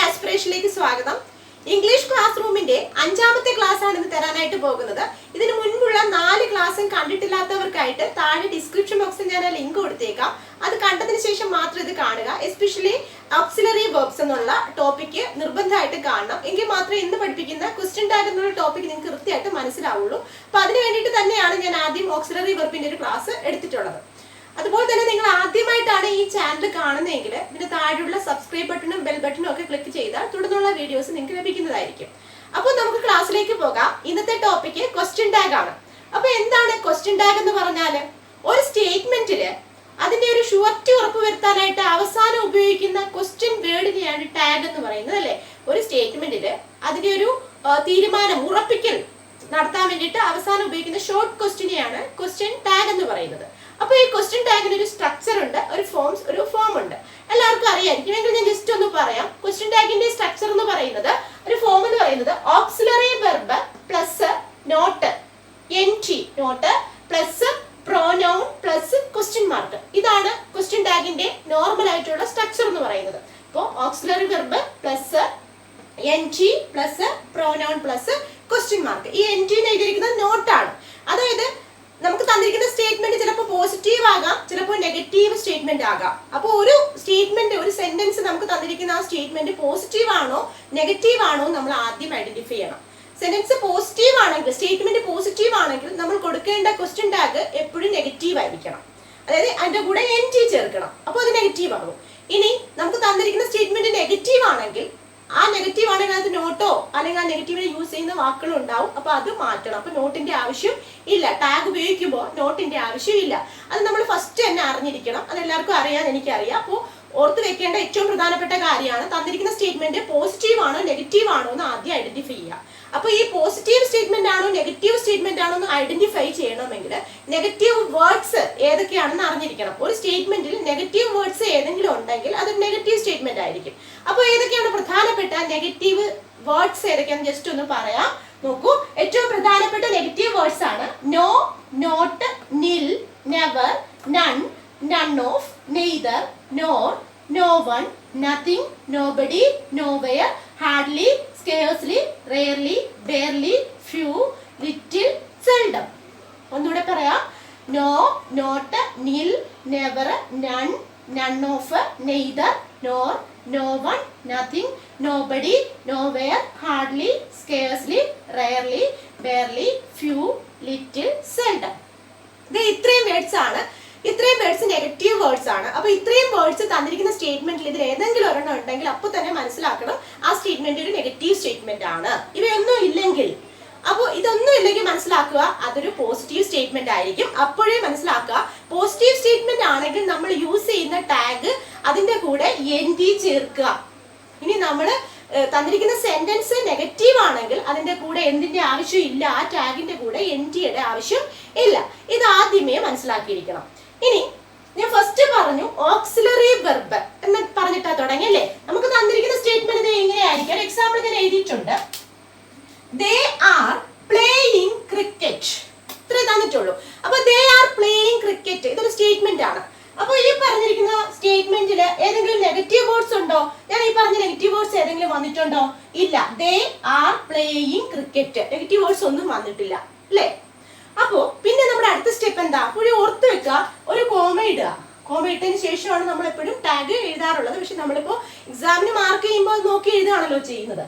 ആസ്പിറേഷനിലേക്ക് സ്വാഗതം. English class റൂമിന്റെ 5ാമത്തെ class ആണ് ഇന്ന് തരാനായിട്ട് പോകുന്നത്. ഇതിനു മുൻപുള്ള 4 ക്ലാസ്സും കണ്ടിട്ടില്ലാത്തവർക്കായിട്ട് താഴെ ഡിസ്ക്രിപ്ഷൻ ബോക്സിൽ ഞാൻ ലിങ്ക് കൊടുത്തേക്കാം. അത് കണ്ടതിന് ശേഷം മാത്രം ഇത് കാണുക. എസ്പെഷ്യലി ഓക്സിലറി വെർബ്സ് എന്നുള്ള ടോപ്പിക്ക് നിർബന്ധമായിട്ട് കാണണം. എങ്കിൽ മാത്രമേ ഇന്ന് പഠിപ്പിക്കുന്ന ക്വസ്റ്റ്യൻ ടാഗ് എന്നുള്ള ടോപ്പിക്ക് നിങ്ങൾക്ക് കൃത്യമായിട്ട് മനസ്സിലാവുള്ളൂ. അപ്പൊ അതിന് വേണ്ടിയിട്ട് തന്നെയാണ് ഞാൻ ആദ്യം ഓക്സിലറി വെർബിന്റെ ഒരു ക്ലാസ് എടുത്തിട്ടുള്ളത്. അതുപോലെ തന്നെ നിങ്ങൾ ആദ്യമായിട്ടാണ് ഈ ചാനൽ കാണുന്നതെങ്കിൽ ഇതിന് താഴെയുള്ള സബ്സ്ക്രൈബ് ബട്ടണും ബെൽ ബട്ടണും ഒക്കെ ക്ലിക്ക് ചെയ്താൽ തുടർന്നുള്ള വീഡിയോസ് നിങ്ങൾക്ക് ലഭിക്കുന്നതായിരിക്കും. അപ്പോൾ നമുക്ക് ക്ലാസ്സിലേക്ക് പോകാം. ഇന്നത്തെ ടോപ്പിക്ക് ക്വസ്റ്റ്യൻ ടാഗ് ആണ്. അപ്പൊ എന്താണ് ക്വസ്റ്റ്യൻ ടാഗ് എന്ന് പറഞ്ഞാൽ? ഒരു സ്റ്റേറ്റ്മെന്റില് അതിന്റെ ഒരു ഷുവർട്ടി ഉറപ്പുവരുത്താനായിട്ട് അവസാനം ഉപയോഗിക്കുന്ന ക്വസ്റ്റ്യൻ വേർഡിനെയാണ് ടാഗ് എന്ന് പറയുന്നത്, അല്ലെ? ഒരു സ്റ്റേറ്റ്മെന്റില് അതിന്റെ ഒരു തീരുമാനം ഉറപ്പിക്കൽ നടത്താൻ വേണ്ടിയിട്ട് അവസാനം ഉപയോഗിക്കുന്ന ഷോർട്ട് ക്വസ്റ്റ്യനെയാണ് ക്വസ്റ്റ്യൻ ടാഗ് എന്ന് പറയുന്നത്. അപ്പൊ ഈ ക്വസ്റ്റ്യൻ ടാഗിന് ഒരു സ്ട്രക്ചർ ഉണ്ട്, ഒരു ഫോം ഉണ്ട്. എല്ലാവർക്കും അറിയാമായിരിക്കും. ഞാൻ ജസ്റ്റ് ഒന്ന് പറയാം. ക്വസ്റ്റ്യൻ ടാഗിന്റെ സ്ട്രക്ചർ എന്ന് പറയുന്നത്, ഒരു ഫോം എന്ന് പറയുന്നത് auxiliary verb plus not, NT not plus pronoun plus question mark. ഇതാണ് ക്വസ്റ്റ്യൻ ടാഗിന്റെ നോർമൽ ആയിട്ടുള്ള സ്ട്രക്ചർ എന്ന് പറയുന്നത്. അപ്പോൾ auxiliary verb plus NT plus pronoun plus question mark. ഈ എൻടി എഴുതിയിരിക്കുന്നത് നോട്ടാണ്. അതായത് നമുക്ക് തന്നിരിക്കുന്ന സ്റ്റേറ്റ്മെന്റ് ചിലപ്പോൾ പോസിറ്റീവ് ആകാം, ചിലപ്പോൾ നെഗറ്റീവ് സ്റ്റേറ്റ്മെന്റ് ആകാം. അപ്പോൾ ഒരു സ്റ്റേറ്റ്മെന്റ്, ഒരു സെന്റൻസ് നമുക്ക് തന്നിരിക്കുന്ന ആ സ്റ്റേറ്റ്മെന്റ് പോസിറ്റീവ് ആണോ നെഗറ്റീവ് ആണോ നമ്മൾ ആദ്യം ഐഡന്റിഫൈ ചെയ്യണം. സെന്റൻസ് പോസിറ്റീവ് ആണെങ്കിൽ, സ്റ്റേറ്റ്മെന്റ് പോസിറ്റീവ് ആണെങ്കിൽ നമ്മൾ കൊടുക്കേണ്ട ക്വസ്റ്റ്യൻ ടാഗ് എപ്പോഴും നെഗറ്റീവ് ആയിരിക്കണം. അതായത് അതിന്റെ കൂടെ എൻടി ചേർക്കണം. അപ്പോൾ അത് നെഗറ്റീവ് ആകും. ഇനി നമുക്ക് തന്നിരിക്കുന്ന സ്റ്റേറ്റ്മെന്റ് നെഗറ്റീവ് ആണെങ്കിൽ, ആ നെഗറ്റീവ് ആണെങ്കിൽ അത് നോട്ടോ അല്ലെങ്കിൽ ആ നെഗറ്റീവിനെ യൂസ് ചെയ്യുന്ന വാക്കുകൾ ഉണ്ടാവും. അപ്പൊ അത് മാറ്റണം. അപ്പൊ നോട്ടിന്റെ ആവശ്യം ഇല്ല. ടാഗ് ഉപയോഗിക്കുമ്പോൾ നോട്ടിന്റെ ആവശ്യം ഇല്ല. അത് നമ്മൾ ഫസ്റ്റ് തന്നെ അറിഞ്ഞിരിക്കണം. അത് എല്ലാവർക്കും അറിയാൻ എനിക്കറിയാം. അപ്പോൾ ഓർത്ത് വെക്കേണ്ട ഏറ്റവും പ്രധാനപ്പെട്ട കാര്യമാണ് തന്നിരിക്കുന്ന സ്റ്റേറ്റ്മെന്റ് പോസിറ്റീവ് ആണോ നെഗറ്റീവ് ആണോ എന്ന് ആദ്യം ഐഡന്റിഫൈ ചെയ്യുക. അപ്പൊ ഈ പോസിറ്റീവ് സ്റ്റേറ്റ്മെന്റ് ആണോ നെഗറ്റീവ് സ്റ്റേറ്റ്മെന്റ് ആണോ എന്ന് ഐഡന്റിഫൈ ചെയ്യണമെങ്കിൽ നെഗറ്റീവ് വേർഡ്സ് ഏതൊക്കെയാണെന്ന് അറിഞ്ഞിരിക്കണം. ഒരു സ്റ്റേറ്റ്മെന്റിൽ നെഗറ്റീവ് വേർഡ്സ് ഏതെങ്കിലും ഉണ്ടെങ്കിൽ അത് നെഗറ്റീവ് സ്റ്റേറ്റ്മെന്റ് ആയിരിക്കും. അപ്പൊ ഏതൊക്കെയാണ് പ്രധാനപ്പെട്ട നെഗറ്റീവ് വേർഡ്സ് ഏതൊക്കെയാണെന്ന് ജസ്റ്റ് ഒന്ന് പറയാം. നോക്കൂ, ഏറ്റവും പ്രധാനപ്പെട്ട നെഗറ്റീവ് വേർഡ്സ് ആണ് no, not, nil, never, none, none of, neither, nor, no one, nothing, nobody, nowhere, hardly, scarcely, rarely, barely, few, little, seldom. ഒന്നുകൂടെ പറയാം. No, not, nil, never, none, none of, neither, nor, no one, nothing, nobody, nowhere, hardly, scarcely, rarely, barely, few, little, seldom. ഇത് ഇത്രയും words ആണ്. ഇത്രയും words negative words ആണ്. അപ്പൊ ഇത്രയും words തന്നിരിക്കുന്ന സ്റ്റേറ്റ്മെന്റിൽ ഇതിൽ ഏതെങ്കിലും ഒരെണ്ണം ഉണ്ടെങ്കിൽ അപ്പോൾ തന്നെ മനസ്സിലാക്കണം ആ സ്റ്റേറ്റ്മെന്റ് ഒരു നെഗറ്റീവ് സ്റ്റേറ്റ്മെന്റ് ആണ്. ഇവയൊന്നും ഇല്ലെങ്കിൽ, അപ്പോൾ ഇതൊന്നും ഇല്ലെങ്കിൽ മനസ്സിലാക്കുക അതൊരു പോസിറ്റീവ് സ്റ്റേറ്റ്മെന്റ് ആയിരിക്കും. അപ്പോഴേ മനസ്സിലാക്കുക പോസിറ്റീവ് സ്റ്റേറ്റ്മെന്റ് ആണെങ്കിൽ നമ്മൾ യൂസ് ചെയ്യുന്ന ടാഗ് അതിന്റെ കൂടെ എൻടി ചേർക്കുക. ഇനി നമ്മൾ തന്നിരിക്കുന്ന സെന്റൻസ് നെഗറ്റീവ് ആണെങ്കിൽ അതിന്റെ കൂടെ എന്തിന്റെ ആവശ്യം ഇല്ല, ആ ടാഗിന്റെ കൂടെ എൻടിയുടെ ആവശ്യം ഇല്ല. ഇത് ആദ്യമേ മനസ്സിലാക്കിയിരിക്കണം. ഇനി ഞാൻ ഫസ്റ്റ് പറഞ്ഞു ഓക്സിലറി വെർബ് എന്ന് പറഞ്ഞിട്ടാ തുടങ്ങിയല്ലേ. നമുക്ക് തന്നിരിക്കുന്ന സ്റ്റേറ്റ്മെന്റ് എങ്ങനെയായിരിക്കും? എക്സാമ്പിൾ ഞാൻ എഴുതിയിട്ടുണ്ട്. They are playing cricket. ഇത്രേ തന്നിട്ടുള്ളൂ. അപ്പൊ they are playing cricket ഇതൊരു സ്റ്റേറ്റ്മെന്റ് ആണ്. അപ്പൊ ഈ പറഞ്ഞിരിക്കുന്ന സ്റ്റേറ്റ്മെന്റില് ഏതെങ്കിലും നെഗറ്റീവ് വേർഡ്സ് ഉണ്ടോ? ഞാൻ ഈ പറഞ്ഞ നെഗറ്റീവ് വേർഡ്സ് ഏതെങ്കിലും വന്നിട്ടുണ്ടോ? ഇല്ല. They are playing cricket. Negative words ഒന്നും വന്നിട്ടില്ല, അല്ലേ? അപ്പോ പിന്നെ നമ്മുടെ അടുത്ത സ്റ്റെപ്പ് എന്താ? ഒരു ഓർത്ത് വെക്കുക, ഒരു കോമ ഇടുക. കോമ ഇട്ടതിന് ശേഷമാണ് നമ്മൾ എപ്പോഴും ടാഗ് എഴുതാറുള്ളത്. പക്ഷെ നമ്മളിപ്പോ എക്സാമിന് മാർക്ക് ചെയ്യുമ്പോൾ നോക്കി എഴുതുകയാണല്ലോ ചെയ്യുന്നത്.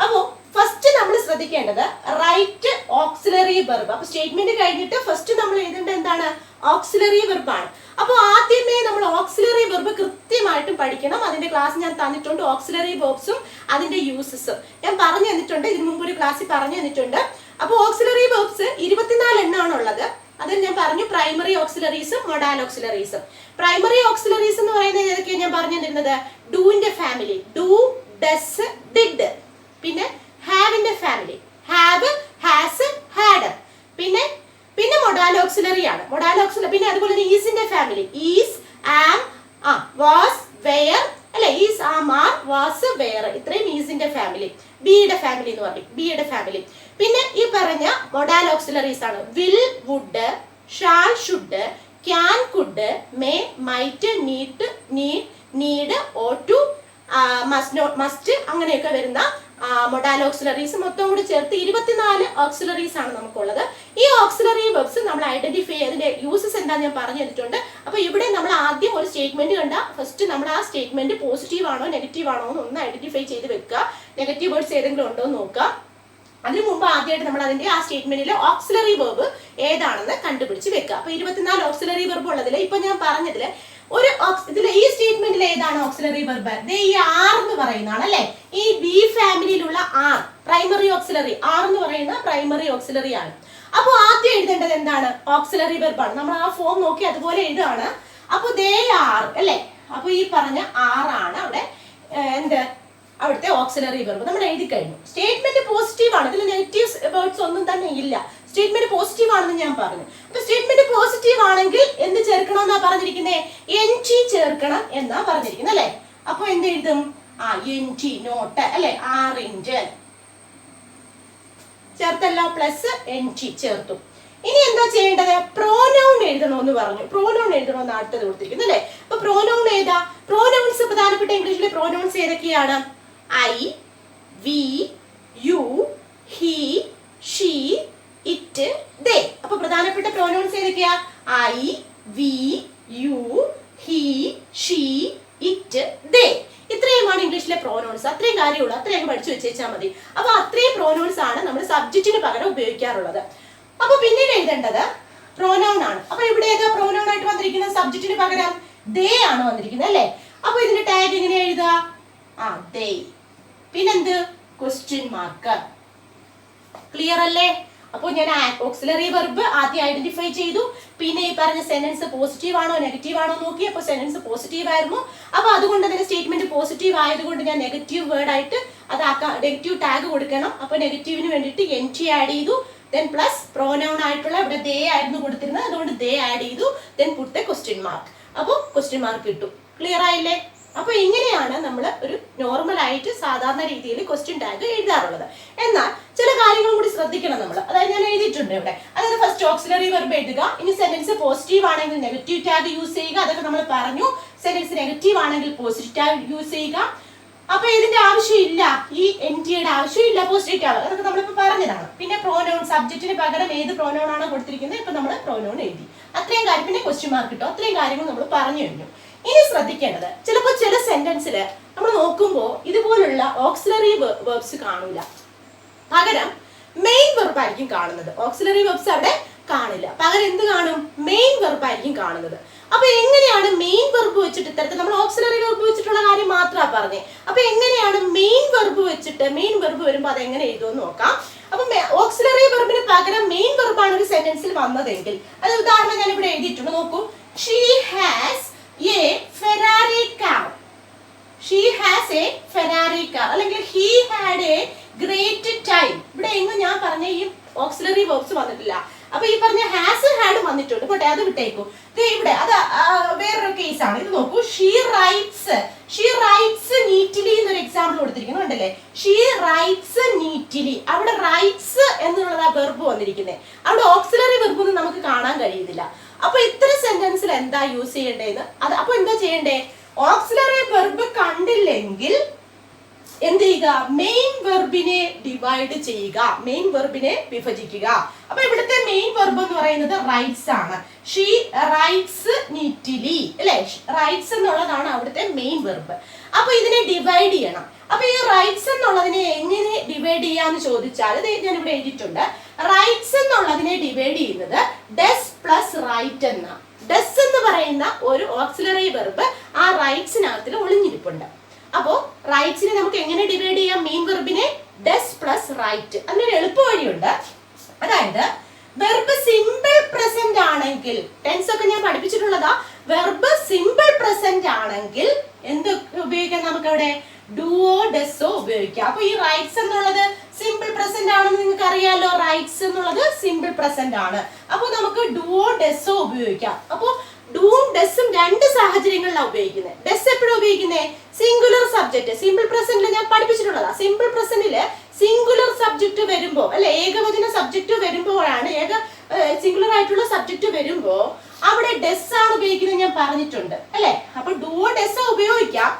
അപ്പോ ഫസ്റ്റ് നമ്മൾ ശ്രദ്ധിക്കേണ്ടത് റൈറ്റ് ഓക്സിലറി വെർബ്. അപ്പൊ സ്റ്റേറ്റ്മെന്റ് കഴിഞ്ഞിട്ട് ഫസ്റ്റ് നമ്മൾ എഴുതേണ്ടത് എന്താണ്? ഓക്സിലറി വെർബ് ആണ്. അപ്പോൾ ആദ്യമേ നമ്മൾ ഓക്സിലറി വെർബ് കൃത്യമായിട്ടും പഠിക്കണം. അതിന്റെ ക്ലാസ് ഞാൻ തന്നിട്ടുണ്ട്. ഓക്സിലറി വെർബ്സും അതിന്റെ യൂസസും ഞാൻ പറഞ്ഞു തന്നിട്ടുണ്ട്. ഇതിനു മുമ്പ് ഒരു ക്ലാസ്സിൽ പറഞ്ഞു തന്നിട്ടുണ്ട്. അപ്പോൾ ഓക്സിലറി വെർബ്സ് 24 എണ്ണമാണ് ഉള്ളത്. അതിൽ ഞാൻ പറഞ്ഞു പ്രൈമറി ഓക്സിലറീസും മൊഡാൽ ഓക്സിലറീസും. പ്രൈമറി ഓക്സിലറീസ് എന്ന് പറയുന്നത് ഏതൊക്കെയാണ് ഞാൻ പറഞ്ഞു തരുന്നത്? ഡൂവിന്റെ ഫാമിലി, ഡു, ഡസ്, ഡിഡ്. പിന്നെ ഹാവിന്റെ ഫാമിലി, ഹാവ്, ഹാസ്, ഹാഡ്. പിന്നെ മൊഡാൽ ഓക്സിലറി ആണ്. Modal auxiliary. പിന്നെ അതുപോലെ തന്നെ ഈസിന്റെ family, is, am, was, were, അല്ലെ? Is, am, are, was, were. ഇത്രയും ഈസിന്റെ ഫാമിലി. ബിയുടെ ഫാമിലി എന്ന് പറയും, ബിയുടെ ഫാമിലി. പിന്നെ ഈ പറഞ്ഞ മൊഡാൽ ഓക്സിലറീസ് ആണ് will, would, shall, should, can, could, may, might, need, need, ought to, must അങ്ങനെയൊക്കെ വരുന്ന മൊഡാൽ ഓക്സിലറീസ് മൊത്തം കൂടി ചേർത്ത് 24 ഓക്സിലറീസ് ആണ് നമുക്കുള്ളത്. ഈ ഓക്സിലറി വെർബ്സ് നമ്മൾ ഐഡന്റിഫൈ അതിന്റെ യൂസസ് എന്താന്ന് ഞാൻ പറഞ്ഞു തന്നിട്ടുണ്ട്. അപ്പൊ ഇവിടെ നമ്മൾ ആദ്യം ഒരു സ്റ്റേറ്റ്മെന്റ് കണ്ട ഫസ്റ്റ് നമ്മൾ ആ സ്റ്റേറ്റ്മെന്റ് പോസിറ്റീവ് ആണോ നെഗറ്റീവ് ആണോ എന്ന് ഒന്ന് ഐഡന്റിഫൈ ചെയ്ത് വെക്കുക. നെഗറ്റീവ് വേർഡ്സ് ഏതെങ്കിലും ഉണ്ടോ എന്ന് നോക്കുക. അതിനു മുമ്പ് ആദ്യമായിട്ട് നമ്മൾ അതിന്റെ ആ സ്റ്റേറ്റ്മെന്റിലെ ഓക്സിലറി വെർബ് ഏതാണെന്ന് കണ്ടുപിടിച്ച് വെക്കുക. അപ്പൊ 24 ഓക്സിലറി വെർബ് ഉള്ളതിൽ ഇപ്പൊ ഞാൻ പറഞ്ഞതില് ഒരു ഇതിൽ ഈ സ്റ്റേറ്റ്മെന്റിൽ ഏതാണ് ഓക്സിലറി വെർബ്? ഈ ആർ എന്ന് പറയുന്നതാണ് അല്ലെ. ഈ ബി ഫാമിലിയിലുള്ള ആർ പ്രൈമറി ഓക്സിലറി, ആർ എന്ന് പറയുന്ന പ്രൈമറി ഓക്സിലറി ആണ്. അപ്പൊ ആദ്യം എഴുതേണ്ടത് എന്താണ്? ഓക്സിലറി വെർബാണ്. നമ്മൾ ആ ഫോം നോക്കി അതുപോലെ എഴുതാണ്. അപ്പൊ ദേ ആർ അല്ലെ. അപ്പൊ ഈ പറഞ്ഞ ആർ ആണ് അവിടെ എന്ത് അവിടുത്തെ ഓക്സിലറി വെർബ് നമ്മൾ എഴുതി കഴിഞ്ഞു. സ്റ്റേറ്റ്മെന്റ് പോസിറ്റീവ് ആണ്, ഇതിൽ നെഗറ്റീവ് വേർഡ്സ് ഒന്നും തന്നെ ഇല്ല. സ്റ്റേറ്റ്മെന്റ് പോസിറ്റീവ് ആണെന്ന് ഞാൻ പറഞ്ഞു. അപ്പൊ സ്റ്റേറ്റ്മെന്റ് പോസിറ്റീവ് ആണെങ്കിൽ എന്ത് ചേർക്കണം എന്നാ പറഞ്ഞിരിക്കുന്നത്? NT ചേർക്കണം എന്നാ പറഞ്ഞിരിക്കുന്നത് അല്ലെ. അപ്പൊ എന്ത് എഴുതും? NT നോട്ട് അല്ലെ, ആറിഞ്ച് ചേർത്തല്ലോ, പ്ലസ് NT ചേർത്തു. ഇനി എന്താ ചെയ്യേണ്ടത്? പ്രോനൗൺ എഴുതണമെന്ന് പറഞ്ഞു. പ്രോനൗൺ എഴുതണമെന്ന് അടുത്തത് കൊടുത്തിരിക്കുന്നു അല്ലെ. അപ്പൊ പ്രോനൗൺ ഏതാ? പ്രോനൗൺസ് പ്രധാനപ്പെട്ട ഇംഗ്ലീഷിലെ പ്രോനൗൺസ് ഏതൊക്കെയാണ്? I, we, you, he, she, it, they. അപ്പൊ പ്രധാനപ്പെട്ട പ്രോനൗൺസ് ഏതൊക്കെയാ? I, we, you, he, she, it, they. ഇത്രയുമാണ് ഇംഗ്ലീഷിലെ പ്രോനൗൺസ്. അത്രയും കാര്യമുള്ളൂ, അത്രയും പഠിച്ചു വെച്ചാൽ മതി. അപ്പൊ അത്രയും പ്രോനൗൺസ് ആണ് നമ്മൾ സബ്ജക്റ്റിന് പകരം ഉപയോഗിക്കാറുള്ളത്. അപ്പൊ പിന്നീട് എഴുതേണ്ടത് പ്രോനൗൺ ആണ്. അപ്പൊ ഇവിടെ ഏതാ പ്രോനൗൺ ആയിട്ട് വന്നിരിക്കുന്നത്? സബ്ജക്റ്റിന് പകരം ദേ ആണ് വന്നിരിക്കുന്നത് അല്ലെ. അപ്പൊ ഇതിന്റെ ടാഗ് എങ്ങനെ എഴുതാ? ദേ. പിന്നെന്ത്? Question mark. ക്ലിയർ അല്ലേ? അപ്പോൾ ഞാൻ ഓക്സിലറി വെർബ് ആദ്യം ഐഡന്റിഫൈ ചെയ്തു. പിന്നെ ഈ പറഞ്ഞ സെന്റൻസ് പോസിറ്റീവ് ആണോ നെഗറ്റീവ് ആണോ നോക്കി. അപ്പോൾ സെന്റൻസ് പോസിറ്റീവ് ആയിരുന്നു. അപ്പൊ അതുകൊണ്ട് തന്നെ സ്റ്റേറ്റ്മെന്റ് പോസിറ്റീവ് ആയതുകൊണ്ട് ഞാൻ നെഗറ്റീവ് വേർഡ് ആയിട്ട് അത് നെഗറ്റീവ് ടാഗ് കൊടുക്കണം. അപ്പൊ നെഗറ്റീവിന് വേണ്ടിയിട്ട് NT ആഡ് ചെയ്തു. ദെൻ പ്ലസ് പ്രോനൗൺ ആയിട്ടുള്ള ഇവിടെ ദേ ആയിരുന്നു കൊടുത്തിരുന്നത്, അതുകൊണ്ട് ദേ ആഡ് ചെയ്തു. Then put question mark. അപ്പോൾ ക്വസ്റ്റ്യൻ മാർക്ക് കിട്ടും. ക്ലിയർ ആയില്ലേ? അപ്പൊ ഇങ്ങനെയാണ് നമ്മൾ ഒരു നോർമൽ ആയിട്ട് സാധാരണ രീതിയിൽ ക്വസ്റ്റ്യൻ ടാഗ് എഴുതാറുള്ളത്. എന്നാൽ ചില കാര്യങ്ങൾ കൂടി ശ്രദ്ധിക്കണം നമ്മൾ. അതായത് ഞാൻ എഴുതിയിട്ടുണ്ട് ഇവിടെ. അതായത് ഫസ്റ്റ് ഓക്സിലറി വെർബ് എഴുതുക. ഇനി സെന്റൻസ് പോസിറ്റീവ് ആണെങ്കിൽ നെഗറ്റീവ് ടാഗ് യൂസ് ചെയ്യുക. അതൊക്കെ നമ്മൾ പറഞ്ഞു. സെന്റൻസ് നെഗറ്റീവ് ആണെങ്കിൽ പോസിറ്റീവ് ടാഗ് യൂസ് ചെയ്യുക. അപ്പൊ ഇതിന്റെ ആവശ്യമില്ല, ഈ NTയുടെ ആവശ്യമില്ല പോസിറ്റീവ് ടാഗ്, അതൊക്കെ നമ്മളിപ്പോ പറഞ്ഞതാണ്. പിന്നെ പ്രോനൗൺ, സബ്ജക്റ്റിന് പകരം ഏത് പ്രോനൗൺ ആണോ കൊടുത്തിരിക്കുന്നത് ഇപ്പൊ നമ്മൾ പ്രോനൗൺ എഴുതി. അത്രയും കാര്യം. പിന്നെ ക്വസ്റ്റ്യൻ മാർക്ക് കിട്ടും. അത്രയും കാര്യങ്ങൾ നമ്മൾ പറഞ്ഞു കഴിഞ്ഞു. ഇനി ശ്രദ്ധിക്കേണ്ടത്, ചിലപ്പോൾ ചില സെന്റൻസിൽ നമ്മൾ നോക്കുമ്പോൾ ഇതുപോലുള്ള ഓക്സിലറി വെർബ്സ് കാണൂല. പകരം മെയിൻ വെർബ് ആയിരിക്കും കാണുന്നത്. ഓക്സിലറി വെർബ്സ് അവിടെ കാണില്ല. പകരം എന്ത് കാണും? മെയിൻ വെർബ് ആയിരിക്കും കാണുന്നത്. അപ്പൊ എങ്ങനെയാണ് മെയിൻ വെർബ് വെച്ചിട്ട് ഇത്തരത്തിൽ നമ്മൾ ഓക്സിലറി വെർബ് വെച്ചിട്ടുള്ള കാര്യം മാത്രമാണ് പറഞ്ഞേ. അപ്പൊ എങ്ങനെയാണ് മെയിൻ വെർബ് വെച്ചിട്ട് മെയിൻ വെർബ് വരുമ്പോൾ അത് എങ്ങനെ എഴുതുമെന്ന് നോക്കാം. അപ്പൊ ഓക്സിലറി വെർബിന് പകരം മെയിൻ വെർബാണ് ഒരു സെന്റൻസിൽ വന്നതെങ്കിൽ അത് ഉദാഹരണം ഞാൻ ഇവിടെ എഴുതിയിട്ടുണ്ട്. നോക്കൂ. She has a Ferrari car. She has a Ferrari car അല്ലെങ്കിൽ he had a great time. ഇവിടെ എങ്ങും ഞാൻ പറഞ്ഞ ഈ ഓക്സിലറി വെർബ്സ് വന്നിട്ടില്ല. അപ്പൊ ഈ പറഞ്ഞ ഹാസ് ഹാഡ് വന്നിട്ടുണ്ട്. പോട്ടെ, അത് വിട്ടേക്കൂ. ഇവിടെ അത് വേറൊരു കേസാണ്. ഇത് നോക്കൂ. ഷീ റൈറ്റ്സ് നീറ്റ്ലി എന്നൊരു എക്സാമ്പിൾ കൊടുത്തിരിക്കുന്നു. ഉണ്ടല്ലേ? She writes neatly. അവിടെ റൈറ്റ്സ് എന്നുള്ളത് ആ വെർബ് വന്നിരിക്കുന്നത്. അവിടെ ഓക്സിലറി വെർബ് ഒന്നും നമുക്ക് കാണാൻ കഴിയുന്നില്ല. അപ്പൊ ഇത്തരം സെന്റൻസിൽ എന്താ യൂസ് ചെയ്യേണ്ടതെന്ന് അത് അപ്പൊ എന്താ ചെയ്യണ്ടേ? ഓക്സിലറി വെർബ് കണ്ടില്ലെങ്കിൽ എന്ത് ചെയ്യുക? മെയിൻ വെർബിനെ ഡിവൈഡ് ചെയ്യുക, മെയിൻ വെർബിനെ വിഭജിക്കുക. അപ്പൊ ഇവിടുത്തെ മെയിൻ വെർബ് എന്ന് പറയുന്നത് റൈറ്റ്സ് ആണ്. ഷീ റൈറ്റ്സ് നീറ്റ്ലി അല്ലെ. റൈറ്റ്സ് എന്നുള്ളതാണ് അവിടുത്തെ മെയിൻ വെർബ്. അപ്പൊ ഇതിനെ ഡിവൈഡ് ചെയ്യണം. അപ്പൊ ഈ റൈറ്റ്സ് എന്നുള്ളതിനെ എങ്ങനെ ഡിവൈഡ് ചെയ്യാന്ന് ചോദിച്ചാൽ ഞാൻ ഇവിടെ എഴുതിയിട്ടുണ്ട്. റൈറ്റ്സ് എന്നുള്ളതിനെ ഡിവൈഡ് ചെയ്യുന്നത് ഡസ് പ്ലസ് റൈറ്റ് എന്ന. ഡസ് എന്ന് പറയുന്ന ഒരു ഓക്സിലറി വെർബ് ആ റൈറ്റ്സിനകത്തിൽ ഒളിഞ്ഞിരിപ്പുണ്ട്. അപ്പോ റൈറ്റ്സിനെ നമുക്ക് എങ്ങനെ ഡിവൈഡ് ചെയ്യാം? മെയിൻ വെർബിനെ ഡസ് പ്ലസ് റൈറ്റ്. അതിനൊരു എളുപ്പ വഴിയുണ്ട്. അതായത് വെർബ് സിമ്പിൾ പ്രസന്റ് ആണെങ്കിൽ, ടെൻസ് ഒക്കെ ഞാൻ പഠിപ്പിച്ചിട്ടുള്ളതാ. വെർബ് സിമ്പിൾ പ്രസന്റ് ആണെങ്കിൽ എന്ത് ഉപയോഗിക്കാം? നമുക്ക് അവിടെ ഡുവോ ഡെസോ ഉപയോഗിക്കാം. അപ്പൊ ഈ റൈറ്റ്സ് എന്നുള്ളത് സിമ്പിൾ പ്രസന്റ് ആണെന്ന് നിങ്ങൾക്ക് അറിയാലോ. റൈറ്റ്സ് എന്നുള്ളത് സിമ്പിൾ പ്രസന്റ് ആണ്. അപ്പൊ നമുക്ക് ഡുവോ ഡെസോ ഉപയോഗിക്കാം. അപ്പൊ ഡൂം ഡെസും രണ്ട് സാഹചര്യങ്ങളിലാണ് ഉപയോഗിക്കുന്നത്. ഡെസ് എപ്പോഴും ഉപയോഗിക്കുന്നത് സിംഗുലർ സബ്ജക്ട്. സിമ്പിൾ പ്രസന്റിൽ ഞാൻ പഠിപ്പിച്ചിട്ടുള്ളതാ. സിമ്പിൾ പ്രസന്റില് സിംഗുലർ സബ്ജക്ട് വരുമ്പോ അല്ലെ, ഏകവചന സബ്ജക്ട് വരുമ്പോഴാണ്, സിംഗുലർ ആയിട്ടുള്ള സബ്ജക്ട് വരുമ്പോ അവിടെ ഡെസ് ആണ് ഉപയോഗിക്കുന്നത് ഞാൻ പറഞ്ഞിട്ടുണ്ട് അല്ലെ. അപ്പൊ ഡുവോ ഡെസോ ഉപയോഗിക്കാം.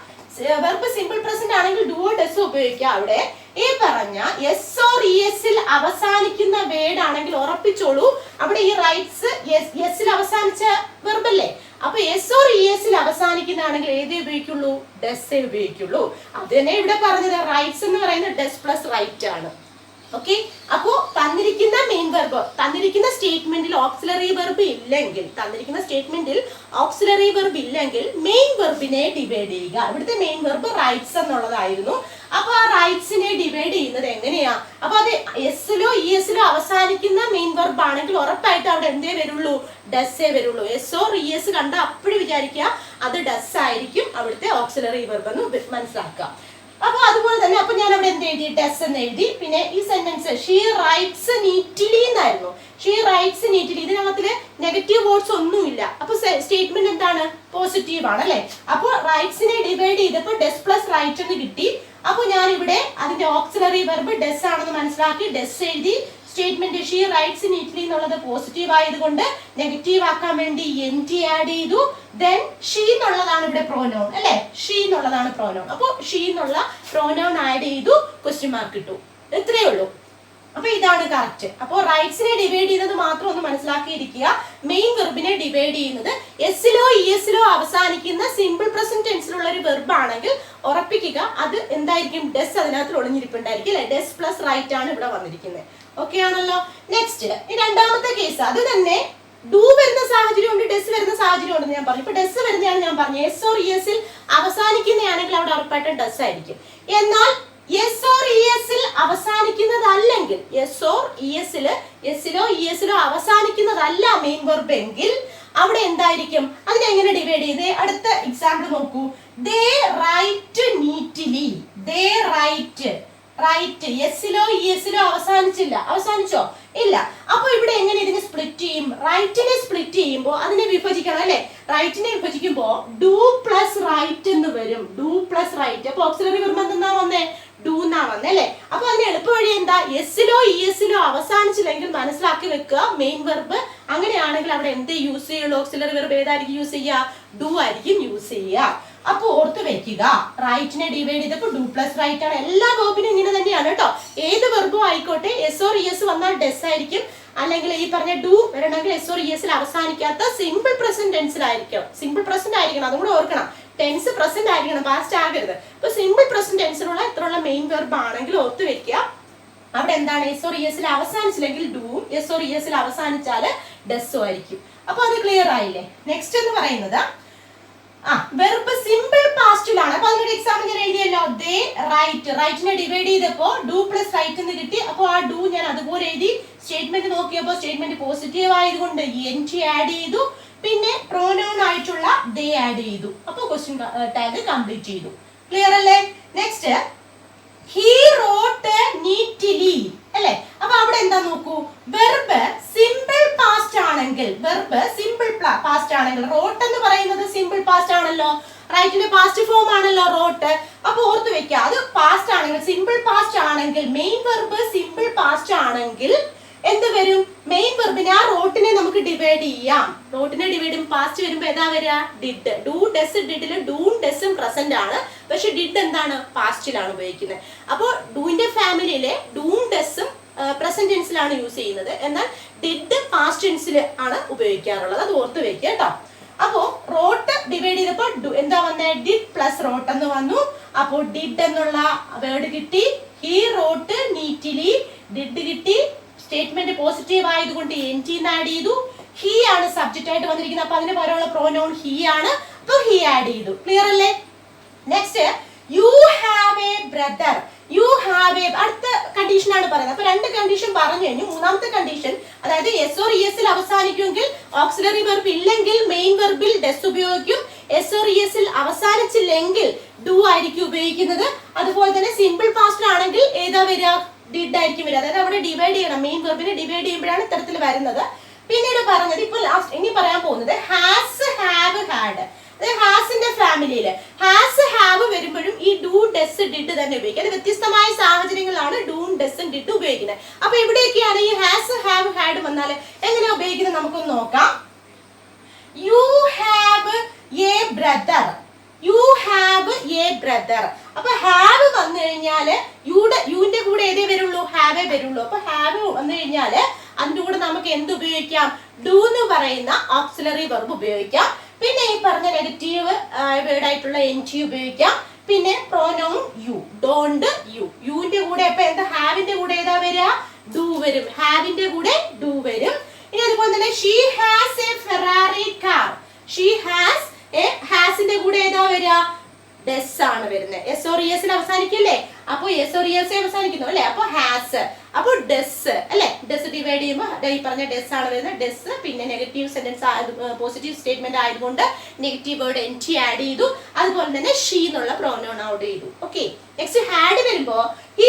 വെർബ് സിമ്പിൾ പ്രസന്റ് ആണെങ്കിൽ ഡു ഡസ് ഉപയോഗിക്കുക. അവിടെ ഈ പറഞ്ഞ എസ് ഓർ ഇ എസിൽ അവസാനിക്കുന്ന വേർഡ് ആണെങ്കിൽ ഉറപ്പിച്ചോളൂ, അവിടെ ഈ റൈറ്റ്സ് എസിൽ അവസാനിച്ച വെർബല്ലേ, അപ്പൊ എസ് ഓർ ഇ എസിൽ അവസാനിക്കുന്നതാണെങ്കിൽ ഏതേ ഉപയോഗിക്കുള്ളൂ, ഡസ് ഉപയോഗിക്കുള്ളൂ. അത് തന്നെ ഇവിടെ പറഞ്ഞത് റൈറ്റ്സ് എന്ന് പറയുന്നത് ഡസ് പ്ലസ് റൈറ്റ് ആണ്. ഓക്കെ, അപ്പോ തന്നിരിക്കുന്ന മെയിൻ വെർബ്, തന്നിരിക്കുന്ന സ്റ്റേറ്റ്മെന്റിൽ ഓക്സിലറി വെർബ് ഇല്ലെങ്കിൽ, മെയിൻ വെർബിനെ ഡിവൈഡ് ചെയ്യുക. ഇവിടുത്തെ മെയിൻ വെർബ് റൈറ്റ്സ് എന്നുള്ളതായിരുന്നു. അപ്പൊ ആ റൈറ്റ്സിനെ ഡിവൈഡ് ചെയ്യുന്നത് എങ്ങനെയാ? അപ്പൊ അത് എസിലോ ഇ എസിലോ അവസാനിക്കുന്ന മെയിൻ വെർബ് ആണെങ്കിൽ ഉറപ്പായിട്ട് അവിടെ എന്തേ വരുള്ളൂ, ഡസ്സേ വരുള്ളൂ. എസ് ഓർ ഇ എസ് കണ്ട അപ്പോഴും വിചാരിക്കുക അത് ഡസ് ആയിരിക്കും അവിടുത്തെ ഓക്സിലറി വെർബ് എന്ന് മനസ്സിലാക്കുക. അപ്പൊ അതുപോലെ തന്നെ അപ്പൊ ഞാൻ അവിടെ എന്ത് എഴുതി, ഡസ് എന്ന് എഴുതി. പിന്നെ ഈ സെന്റൻസ് ഷീ റൈറ്റ്സ് നീറ്റ്ലി എന്നായിരുന്നു. ഷീ റൈറ്റ്സ് നീറ്റ്ലി, ഇതിനകത്തില് നെഗറ്റീവ് വേർഡ്സ് ഒന്നുമില്ല. അപ്പൊ സ്റ്റേറ്റ്മെന്റ് എന്താണ്, പോസിറ്റീവ് ആണ് അല്ലെ. അപ്പൊ റൈറ്റ്സിനെ ഡിവൈഡ് ചെയ്തപ്പോൾ ഡസ് പ്ലസ് റൈറ്റ് എന്ന് കിട്ടി. അപ്പൊ ഞാൻ ഇവിടെ അതിന്റെ ഓക്സിലറി വെർബ് ഡസ് ആണെന്ന് മനസ്സിലാക്കി ഡസ് എഴുതി. സ്റ്റേറ്റ്മെന്റ് ഷീ റൈറ്റ്സ് നീറ്റ്ലി എന്നുള്ളത് പോസിറ്റീവ് ആയതുകൊണ്ട് നെഗറ്റീവ് ആക്കാൻ വേണ്ടി എൻ ടി ആഡ് ചെയ്തു. ദെൻ ഷീ എന്നുള്ളതാണ് ഇവിടെ പ്രോനൗൺ അല്ലെ, ഷീ എന്നുള്ളതാണ് പ്രോനൗൺ. അപ്പൊ ഷീ എന്നുള്ള പ്രോനൗൺ ആഡ് ചെയ്തു, ക്വസ്റ്റ്യൻ മാർക്ക് ഇട്ടു. ഇത്രയേ ഉള്ളൂ. അപ്പൊ ഇതാണ് കറക്റ്റ്. അപ്പോൾ റൈറ്റ്സിനെ ഡിവൈഡ് ചെയ്യുന്നത് മാത്രം ഒന്ന് മനസ്സിലാക്കിയിരിക്കുക. മെയിൻ വെർബിനെ ഡിവൈഡ് ചെയ്യുന്നത് എസിലോ ഇ എസിലോ അവസാനിക്കുന്ന സിമ്പിൾ പ്രസന്റ് ടെൻസിലുള്ള ഒരു വെർബ് ആണെങ്കിൽ ഉറപ്പിക്കുക അത് എന്തായിരിക്കും, ഡസ് അതിനകത്ത് ഒളിഞ്ഞിരിപ്പുണ്ടായിരിക്കും അല്ലെ. ഡസ് പ്ലസ് റൈറ്റ് ആണ് ഇവിടെ വന്നിരിക്കുന്നത്. ഓക്കെ ആണല്ലോ. നെക്സ്റ്റ് ഈ രണ്ടാമത്തെ കേസ്, അത് തന്നെ ഡു വരുന്ന സാഹചര്യം ഉണ്ട്, ഡസ് വരുന്ന സാഹചര്യം ഉണ്ടെന്ന് ഞാൻ പറഞ്ഞു. ഇപ്പൊ ഡസ് വരുന്നതാണ് ഞാൻ പറഞ്ഞു. എസ് ഓർ ഇ എസിൽ അവസാനിക്കുന്നതാണെങ്കിൽ അവിടെ ഉറപ്പായിട്ടും ഡസ് ആയിരിക്കും. എന്നാൽ എസ് ഓർ ഇ എസിൽ അവസാനിക്കുന്നതല്ലെങ്കിൽ, എസിലോ ഇ എസിലോ അവസാനിക്കുന്നതല്ല മെയിൻ വെർബ് എങ്കിൽ അവിടെ എന്തായിരിക്കും, അതിനെങ്ങനെ ഡിവൈഡ് ചെയ്ത് അടുത്ത എക്സാമ്പിൾ നോക്കൂ. ദേ റൈറ്റ് നീറ്റ്ലി, ദേ റൈറ്റ് എസിലോ ഇ എസിലോ അവസാനിച്ചോ ഇല്ല. അപ്പൊ ഇവിടെ എങ്ങനെ ഇതിനെ സ്പ്ലിറ്റ് ചെയ്യും, റൈറ്റിനെ സ്പ്ലിറ്റ് ചെയ്യുമ്പോൾ അതിനെ വിഭജിക്കണം അല്ലെ. റൈറ്റിനെ വിഭജിക്കുമ്പോ ഡു പ്ലസ് റൈറ്റ് എന്ന് വരും, ഡു പ്ലസ് റൈറ്റ്. അപ്പൊ ഓക്സിലറി വെർബ് എന്താ വന്നേ, ഡു എന്നാ വന്നേ അല്ലെ. അപ്പൊ അതിന് എളുപ്പ വഴി എന്താ, എസിലോ ഇ എസിലോ അവസാനിച്ചില്ലെങ്കിൽ മനസ്സിലാക്കി വെക്കുക മെയിൻ വെർബ്. അങ്ങനെയാണെങ്കിൽ അവിടെ എന്ത് യൂസ് ചെയ്യുള്ളൂ, ഓക്സിലറി വെർബ് ഏതായിരിക്കും യൂസ് ചെയ്യുക, ഡു ആയിരിക്കും യൂസ് ചെയ്യുക. അപ്പൊ ഓർത്ത് വെക്കുക, റൈറ്റിനെ ഡിവൈഡ് ചെയ്തപ്പോൾ ഡു പ്ലസ് റൈറ്റ് ആണ്. എല്ലാ വെർബിനും ഇങ്ങനെ തന്നെയാണ് കേട്ടോ. ഏത് വെർബും ആയിക്കോട്ടെ എസ് ഓർ ഇ എസ് വന്നാൽ ഡസ് ആയിരിക്കും, അല്ലെങ്കിൽ ഈ പറഞ്ഞ ഡു വരണമെങ്കിൽ എസ് ഓർ ഇ എസിൽ അവസാനിക്കാത്ത സിമ്പിൾ പ്രസന്റ് ടെൻസിലായിരിക്കും. സിമ്പിൾ പ്രസന്റ് ആയിരിക്കണം, അതും കൂടെ ഓർക്കണം. ടെൻസ് പ്രസന്റ് ആയിരിക്കണം, പാസ്റ്റ് ആകരുത്. അപ്പൊ സിമ്പിൾ പ്രസന്റ് ടെൻസിലുള്ള ഇത്രയുള്ള മെയിൻ വെർബ് ആണെങ്കിൽ ഓർത്ത് വെക്കുക അവിടെ എന്താണ്, എസ് ഓർ ഇ എസിൽ അവസാനിച്ചില്ലെങ്കിൽ ഡൂവും, എസ് ഓർ ഇ എസിൽ അവസാനിച്ചാൽ ഡസ്സും ആയിരിക്കും. അപ്പൊ അത് ക്ലിയർ ആയില്ലേ. നെക്സ്റ്റ് എന്ന് പറയുന്നത് വെർബ് സിമ്പിൾ പാസ്റ്റിലാണ്. അപ്പൊ അതിനൊരു എക്സാമ്പിൾ ഞാൻ എഴുതിയല്ലോ, ദേ റൈറ്റിനെ ഡിവൈഡ് ചെയ്തപ്പോ ഡു പ്ലസ് റൈറ്റ് എന്ന് കിട്ടി. അപ്പൊ ആ ഡു ഞാൻ അതുപോലെ എഴുതി. സ്റ്റേറ്റ്മെന്റ് നോക്കിയപ്പോ സ്റ്റേറ്റ്മെന്റ് പോസിറ്റീവ് ആയതുകൊണ്ട് എൻ ടി ആഡ് ചെയ്തു. പിന്നെ പ്രോനൗൺ ആയിട്ടുള്ള ദേ ആഡ് ചെയ്തു. അപ്പൊ ക്വസ്റ്റ്യൻ ടാഗ് കംപ്ലീറ്റ് ചെയ്തു. ക്ലിയർ അല്ലേ. നെക്സ്റ്റ് ഹി റോട്ട് നീറ്റ്ലി അല്ലെ. അപ്പൊ അവിടെ എന്താ നോക്കൂ, വെർബ് സിമ്പിൾ പാസ്റ്റ് ആണെങ്കിൽ, റോട്ട് എന്ന് പറയുന്നത് സിമ്പിൾ പാസ്റ്റ് ആണല്ലോ, റൈറ്റിന്റെ പാസ്റ്റ് ഫോം ആണല്ലോ റോട്ട്. അപ്പൊ ഓർത്ത് വെക്കുക അത് പാസ്റ്റ് ആണെങ്കിൽ, സിമ്പിൾ പാസ്റ്റ് ആണെങ്കിൽ, മെയിൻ വെർബ് സിമ്പിൾ പാസ്റ്റ് ആണെങ്കിൽ എന്ത് വരും, മെയിൻ വെർബിനെ ആ റോട്ടിനെ നമുക്ക് ഡിവൈഡ് ചെയ്യാം. റോട്ടിനെ ഡിവൈഡ് ചെയ്യുമ്പോൾ പാസ്റ്റ് വരുമ്പോ ഏതാ വരിക, ഡിഡ്. ഡു ഡസ് ഡിഡില് ഡൂവും ഡസും പ്രസന്റ് ആണ്, പക്ഷെ ഡിഡ് എന്താണ്, പാസ്റ്റിലാണ് ഉപയോഗിക്കുന്നത്. അപ്പോൾ ഡൂവിന്റെ ഫാമിലിയിലെ ഡൂവും ഡസും പ്രസന്റ് ടെൻസിലാണ് യൂസ് ചെയ്യുന്നത്, എന്നാൽ ഡിഡ് പാസ്റ്റ് ടെൻസിൽ ആണ് ഉപയോഗിക്കാറുള്ളത്. അത് ഓർത്ത് വെക്കുക കേട്ടോ. അപ്പോ റോട്ട് ഡിവൈഡ് ചെയ്തപ്പോ എന്താ വന്നേ, ഡിഡ് പ്ലസ് റോട്ട് എന്ന് വന്നു. അപ്പോ ഡിഡ് എന്നുള്ള വേർഡ് കിട്ടി. ഹി റോട്ട് നീറ്റ്ലി, ഡിഡ് കിട്ടി. സ്റ്റേറ്റ്മെന്റ് പോസിറ്റീവ് ആയതുകൊണ്ട് എൻ ടി ആഡ് ചെയ്തു. ഹി ആണ് സബ്ജക്റ്റ് ആയിട്ട് വന്നിരിക്കുന്നത്, അപ്പൊ അതിന് പകരമുള്ള പ്രോനൗൺ ഹി ആണ്. അപ്പൊ ഹി ആഡ് ചെയ്തു. ക്ലിയർ അല്ലേ. Next you have A brother. You have A, അടുത്ത കണ്ടീഷൻ ആണ് പറയുന്നത്. അപ്പൊ രണ്ട് കണ്ടീഷൻ പറഞ്ഞു കഴിഞ്ഞു. മൂന്നാമത്തെ കണ്ടീഷൻ, അതായത് എസ് ഓർ ഇ എസിൽ അവസാനിക്കുമെങ്കിൽ ഓക്സിലറി വെർബ് ഇല്ലെങ്കിൽ മെയിൻ വെർബിൽ ഡസ് ഉപയോഗിക്കും. എസ് ഓർ ഇ എസിൽ അവസാനിച്ചില്ലെങ്കിൽ ഡു ആയിരിക്കും ഉപയോഗിക്കുന്നത്. അതുപോലെ തന്നെ സിമ്പിൾ പാസ്റ്റ് ആണെങ്കിൽ ഏതാ വരിക, ഡിഡ് ആയിരിക്കും വരിക. അതായത് അവിടെ ഡിവൈഡ് ചെയ്യണം, മെയിൻ വെർബിനെ ഡിവൈഡ് ചെയ്യുമ്പോഴാണ് ഇത്തരത്തിൽ വരുന്നത്. പിന്നീട് പറഞ്ഞത് ഇപ്പൊ ലാസ്റ്റ് ഇനി പറയാൻ പോകുന്നത് ഹാസ്, ഹാവ്, ഹാഡ്. ഹാസിന്റെ ഫാമിലിയിൽ ഹാസ്, ഹാവ് വരുമ്പോഴും ഈ ഡു ഡസ് ഡിഡ് തന്നെ ഉപയോഗിക്കുക. അത് വ്യത്യസ്തമായ സാഹചര്യങ്ങളാണ് ഡൂം ഡസും ഡിഡ് ഉപയോഗിക്കുന്നത്. അപ്പൊ എവിടെയൊക്കെയാണ് ഈ ഹാസ്, ഹാവ്, ഹാഡ് വന്നാൽ എങ്ങനെ ഉപയോഗിക്കുന്നത് നമുക്കൊന്ന് നോക്കാം. You have A brother. You have A brother. അപ്പൊ ഹാവ് വന്നു കഴിഞ്ഞാല് യുവിന്റെ കൂടെ ഏതേ വരുള്ളൂ, ഹാവേ വരുള്ളൂ. അപ്പൊ ഹാവ് വന്നു കഴിഞ്ഞാല് അതിന്റെ കൂടെ നമുക്ക് എന്ത് ഉപയോഗിക്കാം, ഡു എന്ന് പറയുന്ന ഓക്സിലറി വെർബ് ഉപയോഗിക്കാം. പിന്നെ ഈ പറഞ്ഞ നെഗറ്റീവ് വേർഡ് ആയിട്ടുള്ള NT ഉപയോഗിക്കാം. പിന്നെ പ്രോനൗൺ യു, ഡോണ്ട് യു. യുവിന്റെ കൂടെ അപ്പൊ എന്താ, ഹാവിന്റെ കൂടെ ഏതാ വരിക, ഡു വരും. ഹാവിന്റെ കൂടെ ഡു വരും. ഇനി അതുപോലെ തന്നെ she has a Ferrari car. She has a, ഹാസിന്റെ കൂടെ ഏതാ വരിക, ഡെസ് ആണ് വരുന്നത്. എസ് ഓർ എസിൽ അവസാനിക്കില്ലേ, അപ്പൊ എസ് ഓർ എസ് അവസാനിക്കുന്നു അല്ലെ, അപ്പൊ ഹാസ്, അപ്പൊ ഡെസ് അല്ലെ. ഡെസ് ഡിവൈഡ് ചെയ്യുമ്പോൾ ഈ പറഞ്ഞ ഡെസ് ആണ് വരുന്നത്. ഡെസ്, പിന്നെ നെഗറ്റീവ് സെന്റൻസ്, പോസിറ്റീവ് സ്റ്റേറ്റ്മെന്റ് ആയതുകൊണ്ട് നെഗറ്റീവ് വേർഡ് NT ആഡ് ചെയ്തു. അതുപോലെ തന്നെ ഷീ എന്നുള്ള പ്രോനൗൺ ഔട്ട് ചെയ്തു. ഓക്കെ, നെക്സ്റ്റ് ഹാഡ് വരുമ്പോ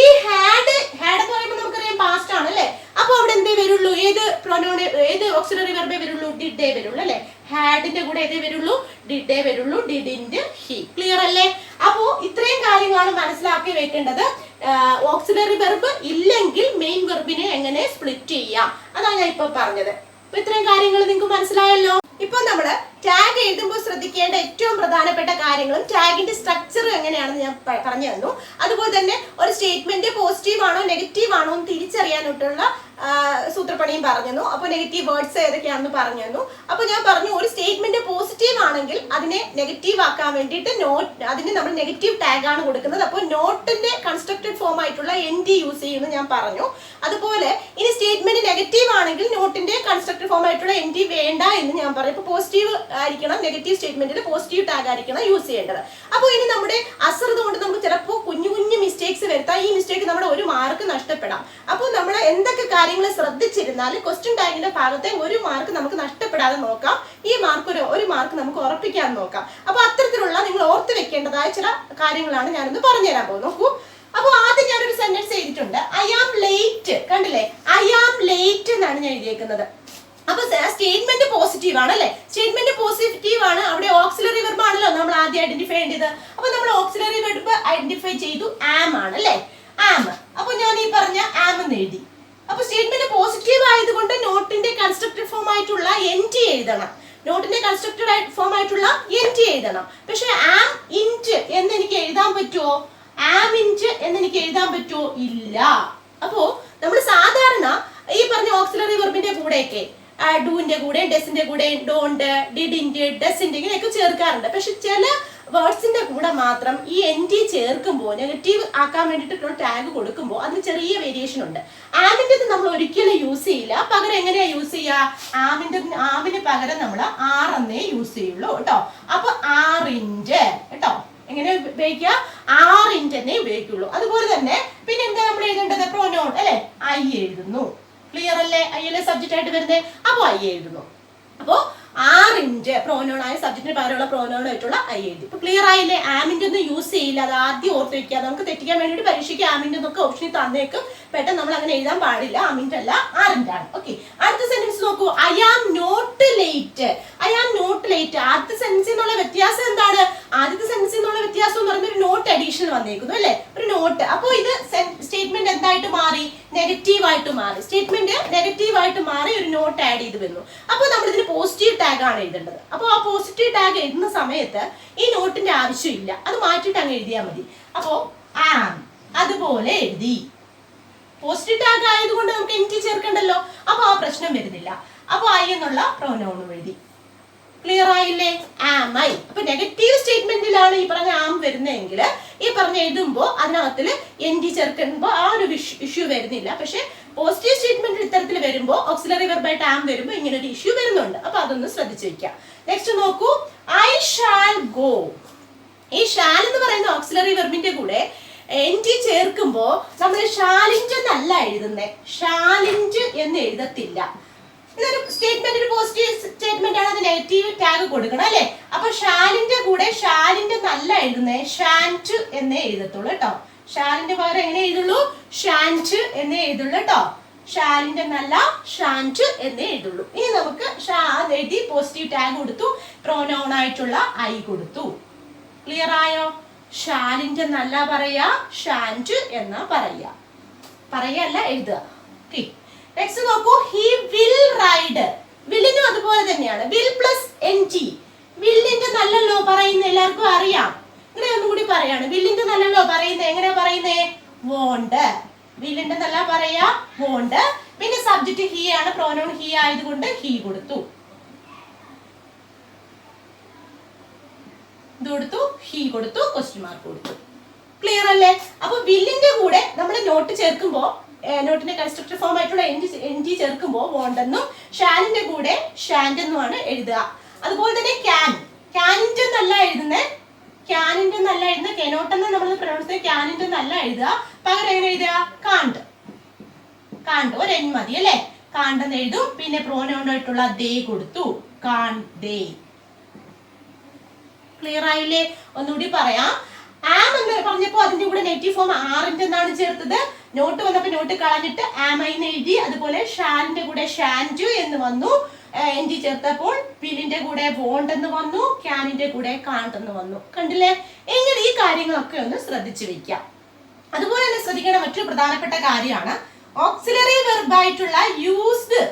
ഈ ഹാഡ് എന്ന് പറയുമ്പോൾ നമുക്കറിയാം പാസ്റ്റ് ആണ് അല്ലെ. അപ്പൊ അവിടെ എന്തേ വരുള്ളൂ, ഏത് പ്രോനൗൺ, ഏത് ഓക്സിലറി വെർബേ വരുള്ളൂ, ഡിഡേ വരുള്ളൂ അല്ലെ. ഹാഡിന്റെ കൂടെ ഏതേ വരുള്ളൂ, ഡിഡേ വരുള്ളൂ, ഡിഡിന്റ് ഹി. ക്ലിയർ അല്ലേ? അപ്പോ ഇത്രയും കാര്യങ്ങളാണ് മനസ്സിലാക്കി വെക്കേണ്ടത്. ഓക്സിലറി വെർബ് ഇല്ലെങ്കിൽ മെയിൻ വെർബിനെ എങ്ങനെ സ്പ്ലിറ്റ് ചെയ്യാം, അതാണ് ഞാൻ ഇപ്പൊ പറഞ്ഞത്. അപ്പൊ ഇത്രയും കാര്യങ്ങൾ നിങ്ങൾക്ക് മനസ്സിലായല്ലോ. ഇപ്പൊ നമ്മള് ടാഗ് എഴുതുമ്പോൾ ശ്രദ്ധിക്കേണ്ട ഏറ്റവും പ്രധാനപ്പെട്ട കാര്യങ്ങളും ടാഗിന്റെ സ്ട്രക്ചർ എങ്ങനെയാണെന്ന് ഞാൻ പറഞ്ഞു തന്നു. അതുപോലെ തന്നെ ഒരു സ്റ്റേറ്റ്മെന്റ് പോസിറ്റീവ് ആണോ നെഗറ്റീവ് ആണോ എന്ന് തിരിച്ചറിയാനായിട്ടുള്ള സൂത്രപ്പണിയും പറഞ്ഞു. അപ്പൊ നെഗറ്റീവ് വേർഡ്സ് ഏതൊക്കെയാണെന്ന് പറഞ്ഞു തന്നു. അപ്പൊ ഞാൻ പറഞ്ഞു, ഒരു സ്റ്റേറ്റ്മെന്റ് പോസിറ്റീവ് ആണെങ്കിൽ അതിനെ നെഗറ്റീവ് ആക്കാൻ വേണ്ടിയിട്ട് അതിന് നമ്മൾ നെഗറ്റീവ് ടാഗ് ആണ് കൊടുക്കുന്നത്. അപ്പോൾ നോട്ടിന്റെ കൺസ്ട്രക്റ്റഡ് ഫോം ആയിട്ടുള്ള NT യൂസ് ചെയ്യുമെന്ന് ഞാൻ പറഞ്ഞു. അതുപോലെ ഇനി സ്റ്റേറ്റ്മെന്റ് നെഗറ്റീവ് ആണെങ്കിൽ നോട്ടിന്റെ കൺസ്ട്രക്റ്റഡ് ഫോം ആയിട്ടുള്ള NT വേണ്ട എന്ന് ഞാൻ പറഞ്ഞു. ഇപ്പൊ പോസിറ്റീവ് ആയിരിക്കണം, നെഗറ്റീവ് സ്റ്റേറ്റ്മെന്റിൽ പോസിറ്റീവ് ടാഗ് ആയിരിക്കണം യൂസ് ചെയ്യേണ്ടത്. അപ്പോൾ ഇനി നമ്മുടെ അശ്രദ്ധ കൊണ്ട് നമുക്ക് ചിലപ്പോൾ കുഞ്ഞു കുഞ്ഞു മിസ്റ്റേക്സ് വരുത്താം. ഈ മിസ്റ്റേക്ക് നമ്മുടെ 1 മാർക്ക് നഷ്ടപ്പെടാം. അപ്പോൾ നമ്മൾ എന്തൊക്കെ കാര്യങ്ങൾ ശ്രദ്ധിച്ചിരുന്നാൽ ക്വസ്റ്റ്യൻ ടാഗിന്റെ ഭാഗത്തെ 1 മാർക്ക് നമുക്ക് നഷ്ടപ്പെടാതെ നോക്കാം. ഈ മാർക്ക് ഒരു മാർക്ക് നമുക്ക് ഉറപ്പിക്കാൻ നോക്കാം. അപ്പൊ അത്തരത്തിലുള്ള നിങ്ങൾ ഓർത്ത് വെക്കേണ്ടതായ ചില കാര്യങ്ങളാണ് ഞാനൊന്ന് പറഞ്ഞുതരാൻ പോകും. നോക്കൂ, അപ്പൊ ആദ്യം ഞാനൊരു സെന്റൻസ് ചെയ്തിട്ടുണ്ട്. I am late. കണ്ടില്ലേ, ഐ ആം ലേറ്റ് എന്നാണ് ഞാൻ എഴുതിയേക്കുന്നത്. അപ്പൊ സ്റ്റേറ്റ്മെന്റ് പോസിറ്റീവ് ആണ് അല്ലെ. സ്റ്റേറ്റ്മെന്റ് പോസിറ്റീവ് ആണ്, അവിടെ ഓക്സിലറി വെർബ് ആണല്ലോ നമ്മൾ ആദ്യം ഐഡന്റിഫൈ ചെയ്യേണ്ടത്. അപ്പൊ നമ്മൾ ഓക്സിലറി വെർബ് ഐഡന്റിഫൈ ചെയ്തു, ആം ആണ് അല്ലെ, ആം. അപ്പൊ ഞാൻ ഈ പറഞ്ഞ ആം എന്ന് എഴുതി. അപ്പൊ സ്റ്റേറ്റ്മെന്റ് പോസിറ്റീവ് ആയതുകൊണ്ട് നോട്ടിന്റെ കൺസ്ട്രക്റ്റഡ് ഫോം ആയിട്ടുള്ള NT എഴുതണം. നോട്ടിന്റെ കൺസ്ട്രക്റ്റഡ് ഫോം ആയിട്ടുള്ള NT എഴുതണം. പക്ഷെ ആം ഇൻറ്റ് എന്ന് എനിക്ക് എഴുതാൻ പറ്റുമോ, ആം ഇൻറ്റ് എന്ന് എനിക്ക് എഴുതാൻ പറ്റുമോ, ഇല്ല. അപ്പോ നമ്മൾ സാധാരണ ഈ പറഞ്ഞ ഓക്സിലറി വെർബിന്റെ കൂടെയൊക്കെ ഡൂന്റെ കൂടെ, ഡെസിന്റെ കൂടെ, ഡോണ്ട്, ഡിഡിന്റ്, ഡെസിന്റെ ഇങ്ങനെയൊക്കെ ചേർക്കാറുണ്ട്. പക്ഷെ ചില വേർഡ്സിന്റെ കൂടെ മാത്രം ഈ NT ചേർക്കുമ്പോൾ, നെഗറ്റീവ് ആക്കാൻ വേണ്ടിയിട്ടുള്ള ടാഗ് കൊടുക്കുമ്പോൾ അതിന് ചെറിയ വേരിയേഷൻ ഉണ്ട്. ആമിന്റെ നമ്മൾ ഒരിക്കലും യൂസ് ചെയ്യില്ല. പകരം എങ്ങനെയാ യൂസ് ചെയ്യുക, ആമിന് പകരം നമ്മൾ ആറെന്നേ യൂസ് ചെയ്യുള്ളൂ കേട്ടോ. അപ്പൊ 6 കേട്ടോ, എങ്ങനെ ഉപയോഗിക്കുക, 6 എന്നേ ഉപയോഗിക്കുള്ളൂ. അതുപോലെ തന്നെ പിന്നെ എന്താ നമ്മൾ എഴുതേണ്ടത്, പ്രോനൗൺ അല്ലെ, ഐ എഴുതുന്നു. ക്ലിയർ അല്ലേ, ഐ അല്ലേ സബ്ജക്റ്റ് ആയിട്ട് വരുന്നത്, അപ്പൊ ഐ എഴുതുന്നു. അപ്പോ 6 പ്രോനൗൺ ആയ സബ്ജക്റ്റിന് പകരമുള്ള പ്രോനൗൺ ആയിട്ടുള്ള ഐ എഴുതി. ഇപ്പൊ ക്ലിയർ ആയില്ലേ? ആമിന്റെ ഒന്നും യൂസ് ചെയ്യില്ല, അത് ആദ്യം ഓർത്ത് വെക്കുക. നമുക്ക് തെറ്റിക്കാൻ വേണ്ടിയിട്ട് പരീക്ഷയ്ക്ക് ആമിന്റെ ഒന്നൊക്കെ ഓപ്ഷനിൽ തന്നേക്കും. പെട്ടെന്ന് നമ്മൾ അങ്ങനെ എഴുതാൻ പാടില്ല. ആമിന്റെ അല്ല, 6 ആണ്. ഓക്കെ, അടുത്ത സെന്റൻസ് നോക്കൂ. I am not late. I am not late. ആദ്യത്തെ സെന്റൻസിൽ നിന്നുള്ള വ്യത്യാസം എന്താണ്? ആദ്യത്തെ സെന്റൻസിൽ നിന്നുള്ള വ്യത്യാസം എന്ന് പറയുന്നത് ഒരു നോട്ട് അഡീഷണൽ വന്നേക്കുന്നു അല്ലെ, ഒരു നോട്ട്. അപ്പൊ ഇത് സ്റ്റേറ്റ്മെന്റ് എന്തായിട്ട് മാറി, നെഗറ്റീവ് ആയിട്ട് മാറി. സ്റ്റേറ്റ്മെന്റ് നെഗറ്റീവ് ആയിട്ട് മാറി, ഒരു നോട്ട് ആഡ് ചെയ്ത് വന്നു. അപ്പൊ നമ്മൾ ഇതിന് പോസിറ്റീവ് ടാഗ് ആണ് എഴുതേണ്ടത്. അപ്പൊ ആ പോസിറ്റീവ് ടാഗ് എഴുതുന്ന സമയത്ത് ഈ നോട്ടിന്റെ ആവശ്യമില്ല, അത് മാറ്റിയിട്ട് അങ്ങ് എഴുതിയാൽ മതി. അപ്പോ ആം അതുപോലെ എഴുതി. പോസിറ്റീവ് ടാഗ് ആയതുകൊണ്ട് നമുക്ക് NT ചേർക്കണ്ടല്ലോ, അപ്പൊ ആ പ്രശ്നം വരുന്നില്ല. അപ്പൊ ഐ എന്നുള്ള പ്രോനൗണും എഴുതി. ക്ലിയർ ആയില്ലേ, ആം ഐ. അപ്പൊ നെഗറ്റീവ് സ്റ്റേറ്റ്മെന്റിലാണ് ഈ പറഞ്ഞ ആം വരുന്നതെങ്കിൽ ഈ പറഞ്ഞ എഴുതുമ്പോൾ അതിനകത്തിൽ NT ചേർക്കുമ്പോൾ ആ ഒരു ഇഷ്യൂ വരുന്നില്ല. പക്ഷെ പോസിറ്റീവ് സ്റ്റേറ്റ്മെന്റിൽ ഇത്തരത്തിൽ വരുമ്പോൾ, ഓക്സിലറി വെർബായിട്ട് ആം വരുമ്പോൾ ഇങ്ങനെ ഒരു ഇഷ്യൂ വരുന്നുണ്ട്. അപ്പൊ അതൊന്ന് ശ്രദ്ധിച്ചു വെക്കാം. നെക്സ്റ്റ് നോക്കൂ, ഐ ഷാൽ ഗോ. ഈ ഷാൽ എന്ന് പറയുന്ന ഓക്സിലറി വെർബിന്റെ കൂടെ NT ചേർക്കുമ്പോൾ നമ്മൾ ഷാലിഞ്ച് എന്നല്ല എഴുതുന്നേ, ഷാലിഞ്ച് എന്ന് എഴുതത്തില്ല. ഇതൊരു സ്റ്റേറ്റ്മെന്റ്, ഒരു പോസിറ്റീവ് സ്റ്റേറ്റ്മെന്റ് ആണ്, അത് നെഗറ്റീവ് ടാഗ് കൊടുക്കണം അല്ലെ. അപ്പൊ ഷാലിന്റെ കൂടെ ഷാലിന്റെ നല്ല എഴുതുന്നേ, ഷാൻറ്റ് എന്നേ എഴുതത്തുള്ളൂ കേട്ടോ. ഷാലിന്റെ പകരം എങ്ങനെ എഴുതുള്ളൂ, ഷാൻറ്റ് എന്നേ എഴുതുള്ളൂ കേട്ടോ. ഷാലിന്റെ നല്ല ഷാൻറ്റ് എന്നേ എഴുതുള്ളൂ. ഇനി നമുക്ക് എഴുതി പോസിറ്റീവ് ടാഗ് കൊടുത്തു, പ്രോനൗൺ ആയിട്ടുള്ള ഐ കൊടുത്തു. ക്ലിയർ ആയോ? ഷാലിന്റെ നല്ല പറയാ, ഷാൻറ്റ് എന്നാ പറയല്ല എഴുതുക. ഓക്കെ, നെക്സ്റ്റ് നോക്കൂ, ഹി വിൽ റൈഡ്. വില്ലിനും അതുപോലെ തന്നെയാണ്, വിൽ പ്ലസ് NT. വില്ലിന്റെ നല്ലല്ലോ പറയുന്നത് എല്ലാവർക്കും അറിയാം. ഇങ്ങനെ ഒന്നും കൂടി പറയാണ്. വില്ലിന്റെ നല്ലല്ലോ പറയുന്നത്. എങ്ങനെയാ പറയുന്നേ? വോണ്ട്. വില്ലിന്റെ നല്ല പറയാ വോണ്ട്. പിന്നെ സബ്ജക്ട് ഹി ആണ്. പ്രോനൗൺ ഹി ആയതുകൊണ്ട് ഹി കൊടുത്തു. ഇത് കൊടുത്തു, ഹി കൊടുത്തു, ക്വസ്റ്റ്യൻ മാർക്ക് കൊടുത്തു. ക്ലിയർ അല്ലേ? അപ്പൊ വില്ലിന്റെ കൂടെ നമ്മൾ നോട്ട് ചേർക്കുമ്പോ, നോട്ടിന്റെ കൺസ്ട്രക്റ്റീവ് ഫോം ആയിട്ടുള്ള എൻ ജി ചേർക്കുമ്പോൾ വോണ്ടെന്നും ഷാനിന്റെ കൂടെ ഷാൻഡ് എന്നുമാണ് എഴുതുക. അതുപോലെ തന്നെ ക്യാനിന്റെ നല്ല എഴുതുന്നത്, ക്യാനിന്റെ നല്ല എഴുതുന്ന കെനോട്ടെന്ന് നമ്മൾ പ്രൊനൗൺസ് ചെയ്യുക. ക്യാനിന്റെ നല്ല എഴുതുക. പകരം എങ്ങനെ എഴുതുക? കാണ്ട്. കാണ്ട് ഒരു എൻ മതി അല്ലെ? കാണ്ടെന്ന് എഴുതും. പിന്നെ പ്രോനൗൺ ആയിട്ടുള്ള ദേ കൊടുത്തു. കാൺ ദേ. ക്ലിയർ ആയില്ലേ? ഒന്നുകൂടി പറയാം. ആം എന്ന് പറഞ്ഞപ്പോ അതിന്റെ കൂടെ നെഗറ്റീവ് ഫോം ആറിന്റെ എന്നാണ് ചേർത്തത്. നോട്ട് വന്നപ്പോ നോട്ട് കളഞ്ഞിട്ട് ആം എന്ന് എഴുതി. അതുപോലെ ഷാനിന്റെ കൂടെ ഷാൻജു എന്ന് വന്നു. എൻ ജി ചേർത്തപ്പോൾ വില്ലിന്റെ കൂടെ വോണ്ട് എന്ന് വന്നു. ക്യാനിന്റെ കൂടെ കാണ്ട് എന്ന് വന്നു. കണ്ടില്ലേ? എങ്ങനെ ഈ കാര്യങ്ങളൊക്കെ ഒന്ന് ശ്രദ്ധിച്ചു വെക്കാം. അതുപോലെ തന്നെ ശ്രദ്ധിക്കേണ്ട മറ്റൊരു പ്രധാനപ്പെട്ട കാര്യമാണ് ഓക്സിലറി വെർബ് ആയിട്ടുള്ള യൂസ്ഡ്.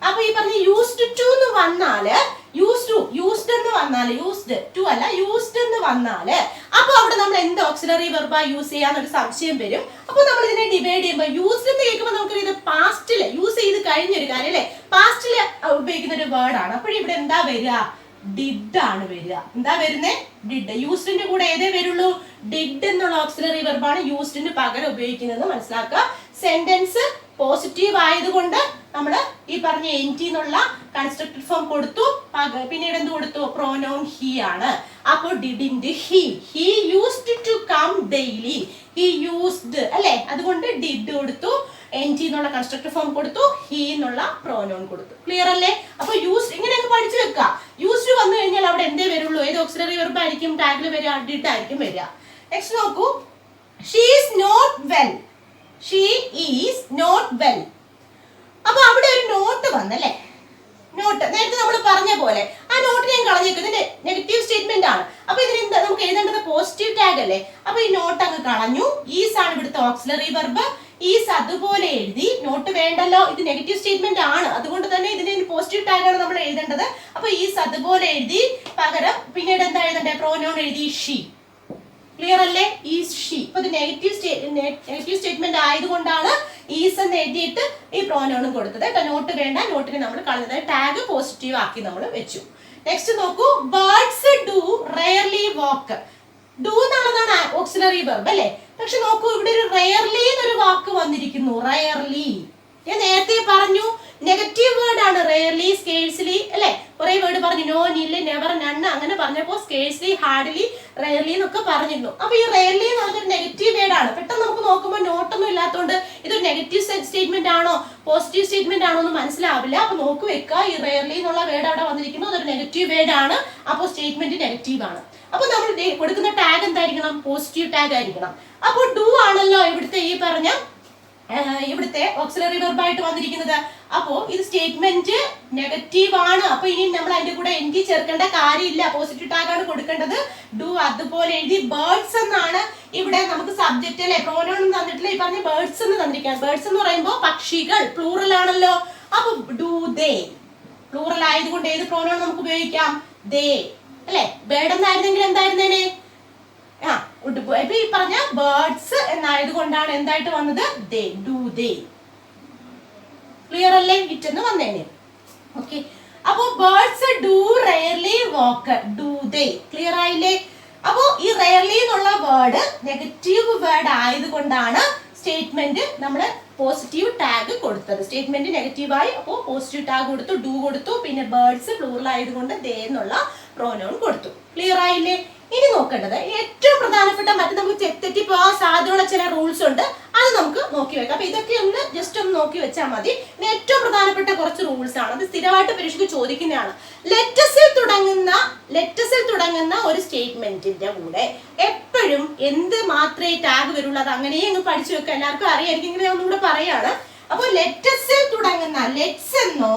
അപ്പൊ ഈ പറഞ്ഞ യൂസ്ഡ് ടു എന്ന് വന്നാല്, യൂസ്ഡ് എന്ന് വന്നാല്, യൂസ്ഡ് ടു അല്ല യൂസ്ഡ് എന്ന് വന്നാല് അപ്പൊ അവിടെ നമ്മൾ എന്ത് ഓക്സിലറി വെർബാ യൂസ് ചെയ്യാന്നൊരു സംശയം വരും. അപ്പൊ നമ്മൾ ഇതിനെ ഡിവൈഡ് ചെയ്യുമ്പോൾ യൂസ്ഡ് എന്ന് കേൾക്കുമ്പോൾ നമുക്ക് ഇത് പാസ്റ്റില് യൂസ് ചെയ്ത് കഴിഞ്ഞൊരു കാര്യം അല്ലെ? പാസ്റ്റില് ഉപയോഗിക്കുന്ന ഒരു വേർഡ് ആണ്. അപ്പോഴിവിടെ എന്താ വരിക? ഡിഡ് ആണ് വരിക. എന്താ വരുന്നേ? ഡിഡ്. യൂസ്ഡിന്റെ കൂടെ ഏതേ വരുള്ളൂ? ഡിഡ് എന്നുള്ള ഓക്സിലറി വെർബാണ് യൂസ്ഡിന് പകരം ഉപയോഗിക്കുന്നത്. മനസ്സിലാക്കുക. സെന്റൻസ് പോസിറ്റീവ് ആയതുകൊണ്ട് നമ്മൾ ഈ പറഞ്ഞ എൻ ടി എന്നുള്ള കൺസ്ട്രക്റ്റഡ് ഫോം കൊടുത്തു. പിന്നീട് എന്ത് കൊടുത്തു? പ്രോനൗൺ ഹി ആണ്. അപ്പോൾ ഡിഡിന്റെ he used to come daily. He used അല്ലെ? അതുകൊണ്ട് ഡിഡ് കൊടുത്തു. എൻ ടി എന്നുള്ള കൺസ്ട്രക്റ്റഡ് ഫോം കൊടുത്തു. ഹി എന്നുള്ള പ്രോനൗൺ കൊടുത്തു. ക്ലിയർ അല്ലേ? അപ്പൊ യൂസ്ഡ് ഇങ്ങനെയൊക്കെ പഠിച്ചു വെക്കുക. യൂസ്ഡ് വന്നു കഴിഞ്ഞാൽ അവിടെ എന്തേ വരുള്ളൂ? ഏത് ഓക്സിലറി വെർബ് ആയിരിക്കും ടാഗിൽ വരിക? ഡിഡ് ആയിരിക്കും വരിക. നെക്സ്റ്റ് നോക്കൂ. She is not well. She is not well. അപ്പൊ അവിടെ ഒരു നോട്ട് വന്നല്ലേ? നോട്ട് നേരത്തെ നമ്മൾ പറഞ്ഞ പോലെ ആ നോട്ട് ഞാൻ കളഞ്ഞേക്കും. ഇതിന്റെ നെഗറ്റീവ് സ്റ്റേറ്റ്മെന്റ് ആണ്. അപ്പൊ ഇതിന് നമുക്ക് എഴുതേണ്ടത് പോസിറ്റീവ് ടാഗ് അല്ലേ? അപ്പൊ ഈ നോട്ട് അങ്ങ് കളഞ്ഞു. ഈസ് ആണ് ഇവിടുത്തെ ഓക്സിലറി വെർബ്. ഈസ് അതുപോലെ എഴുതി. നോട്ട് വേണ്ടല്ലോ, ഇത് നെഗറ്റീവ് സ്റ്റേറ്റ്മെന്റ് ആണ്. അതുകൊണ്ട് തന്നെ ഇതിന് പോസിറ്റീവ് ടാഗ് ആണ് നമ്മൾ എഴുതേണ്ടത്. അപ്പൊ ഈസ് അതുപോലെ എഴുതി. പകരം പിന്നീട് എന്താ എഴുതണ്ടേ? പ്രോനൗൺ എഴുതി ഷീ. ക്ലിയർ അല്ലേ? Is she. ഇപ്പൊ ഇത് നെഗറ്റീവ് സ്റ്റേറ്റ്മെന്റ് ആയതുകൊണ്ടാണ് ഈസ് എന്ന് എഴുതിയിട്ട് ഈ പ്രോനൗണും കൊടുത്തത്. നോട്ട് വേണ്ട, നോട്ടിന് നമ്മൾ കളഞ്ഞത്. ടാഗ് പോസിറ്റീവ് ആക്കി നമ്മൾ വെച്ചു. നെക്സ്റ്റ് നോക്കൂ. Birds do rarely walk. Do എന്നുള്ളതാണ് ഓക്സിലറി വെർബ് അല്ലേ? പക്ഷെ നോക്കൂ, ഇവിടെ ഒരു റെയർലി എന്നൊരു വാക്ക് വന്നിരിക്കുന്നു. റെയർലി ഞാൻ നേരത്തെ പറഞ്ഞു നെഗറ്റീവ് വേർഡ് ആണ്. റെയർലി, സ്കേഴ്സ്ലി അല്ലെ? കുറെ വേർഡ് പറഞ്ഞു. നോ, നില്ല്, നെവർ, നണ്ണ് അങ്ങനെ പറഞ്ഞപ്പോ സ്കേഴ്സ്ലി, ഹാർഡ്ലി, റെയർലി എന്നൊക്കെ പറഞ്ഞിരുന്നു. അപ്പൊ ഈ റെയർലി എന്ന് പറഞ്ഞൊരു നെഗറ്റീവ് വേർഡ് ആണ്. പെട്ടെന്ന് നമുക്ക് നോക്കുമ്പോൾ നോട്ടൊന്നും ഇല്ലാത്തതുകൊണ്ട് ഇതൊരു നെഗറ്റീവ് സ്റ്റേറ്റ്മെന്റ് ആണോ പോസിറ്റീവ് സ്റ്റേറ്റ്മെന്റ് ആണോ എന്ന് മനസ്സിലാവില്ല. അപ്പൊ നോക്ക് വെക്കുക. ഈ റെയർലി എന്നുള്ള വേർഡ് അവിടെ വന്നിരിക്കുന്നു. അതൊരു നെഗറ്റീവ് വേർഡ് ആണ്. അപ്പോൾ സ്റ്റേറ്റ്മെന്റ് നെഗറ്റീവ് ആണ്. അപ്പൊ നമ്മൾ കൊടുക്കുന്ന ടാഗ് എന്തായിരിക്കണം? പോസിറ്റീവ് ടാഗ് ആയിരിക്കണം. അപ്പോൾ ഡു ആണല്ലോ ഇവിടുത്തെ ഈ പറഞ്ഞ ഇവിടുത്തെ ഓക്സിലറി വെർബ് ആയിട്ട് വന്നിരിക്കുന്നത്. അപ്പോ ഇത് സ്റ്റേറ്റ്മെന്റ് നെഗറ്റീവ് ആണ്. അപ്പൊ ഇനി നമ്മൾ അതിന്റെ കൂടെ എൻ ടി ചേർക്കേണ്ട കാര്യമില്ല. പോസിറ്റീവ് ടാഗ് ആണ് കൊടുക്കേണ്ടത്. ഡു അതുപോലെ എഴുതി. ബേർഡ്സ് എന്നാണ് ഇവിടെ നമുക്ക് സബ്ജക്റ്റ് അല്ലെ? പ്രോനൗൺ തന്നിട്ടില്ല. ഈ പറഞ്ഞ ബേർഡ്സ് എന്ന് തന്നിരിക്കുകയാണ്. ബേർഡ്സ് എന്ന് പറയുമ്പോൾ പക്ഷികൾ, പ്ലൂറൽ ആണല്ലോ. അപ്പൊ ഡു ദേ. പ്ലൂറൽ ആയതുകൊണ്ട് ഏത് പ്രോനൗൺ നമുക്ക് ഉപയോഗിക്കാം? ദേ അല്ലെ? ബേർഡ് എന്നായിരുന്നെങ്കിൽ എന്തായിരുന്നേനെ? ഈ പറഞ്ഞ ബേർഡ്സ് എന്നായത് കൊണ്ടാണ് എന്തായിട്ട് വന്നത്? ദേ. Do they. ക്ലിയർ അല്ലേ? ഇറ്റ് എന്ന് വന്നേനെ. ഓക്കെ. അപ്പോ birds do rarely walk. Do they. Clear ആയില്ലേ? അപ്പോ ഈ റെയർലി എന്നുള്ള വേർഡ് നെഗറ്റീവ് വേർഡ് ആയതുകൊണ്ടാണ് സ്റ്റേറ്റ്മെന്റ് നമ്മൾ പോസിറ്റീവ് ടാഗ് കൊടുത്തത്. സ്റ്റേറ്റ്മെന്റ് നെഗറ്റീവ് ആയി, അപ്പോൾ പോസിറ്റീവ് ടാഗ് കൊടുത്തു. ഡു കൊടുത്തു. പിന്നെ ബേർഡ്സ് പ്ലൂറൽ ആയതുകൊണ്ട് ദേ എന്നുള്ള പ്രോനൗൺ കൊടുത്തു. ക്ലിയർ ആയില്ലേ? ഇനി നോക്കേണ്ടത് ഏറ്റവും പ്രധാനപ്പെട്ട മറ്റു നമുക്ക് തെറ്റിപ്പോകാൻ സാധ്യതയുള്ള ചില റൂൾസ് ഉണ്ട്. അത് നമുക്ക് നോക്കി വെക്കാം. അപ്പൊ ഇതൊക്കെ ഒന്ന് ജസ്റ്റ് ഒന്ന് നോക്കി വെച്ചാൽ മതി. ഏറ്റവും പ്രധാനപ്പെട്ട കുറച്ച് റൂൾസ് ആണ്. അത് സ്ഥിരമായിട്ട് പരീക്ഷയ്ക്ക് ചോദിക്കുന്നതാണ്. ലെറ്റസിൽ തുടങ്ങുന്ന ഒരു സ്റ്റേറ്റ്മെന്റിന്റെ കൂടെ എപ്പോഴും എന്ത് മാത്രമേ ടാഗ് വരുള്ളൂ? അത് അങ്ങനെ അങ്ങ് പഠിച്ചു വെക്കാം. എല്ലാവർക്കും അറിയായിരിക്കും. ഇങ്ങനെ ഒന്നുകൂടെ പറയാണ്. അപ്പോൾ ലെറ്റസിൽ തുടങ്ങുന്ന, ലെറ്റ്സ് എന്നോ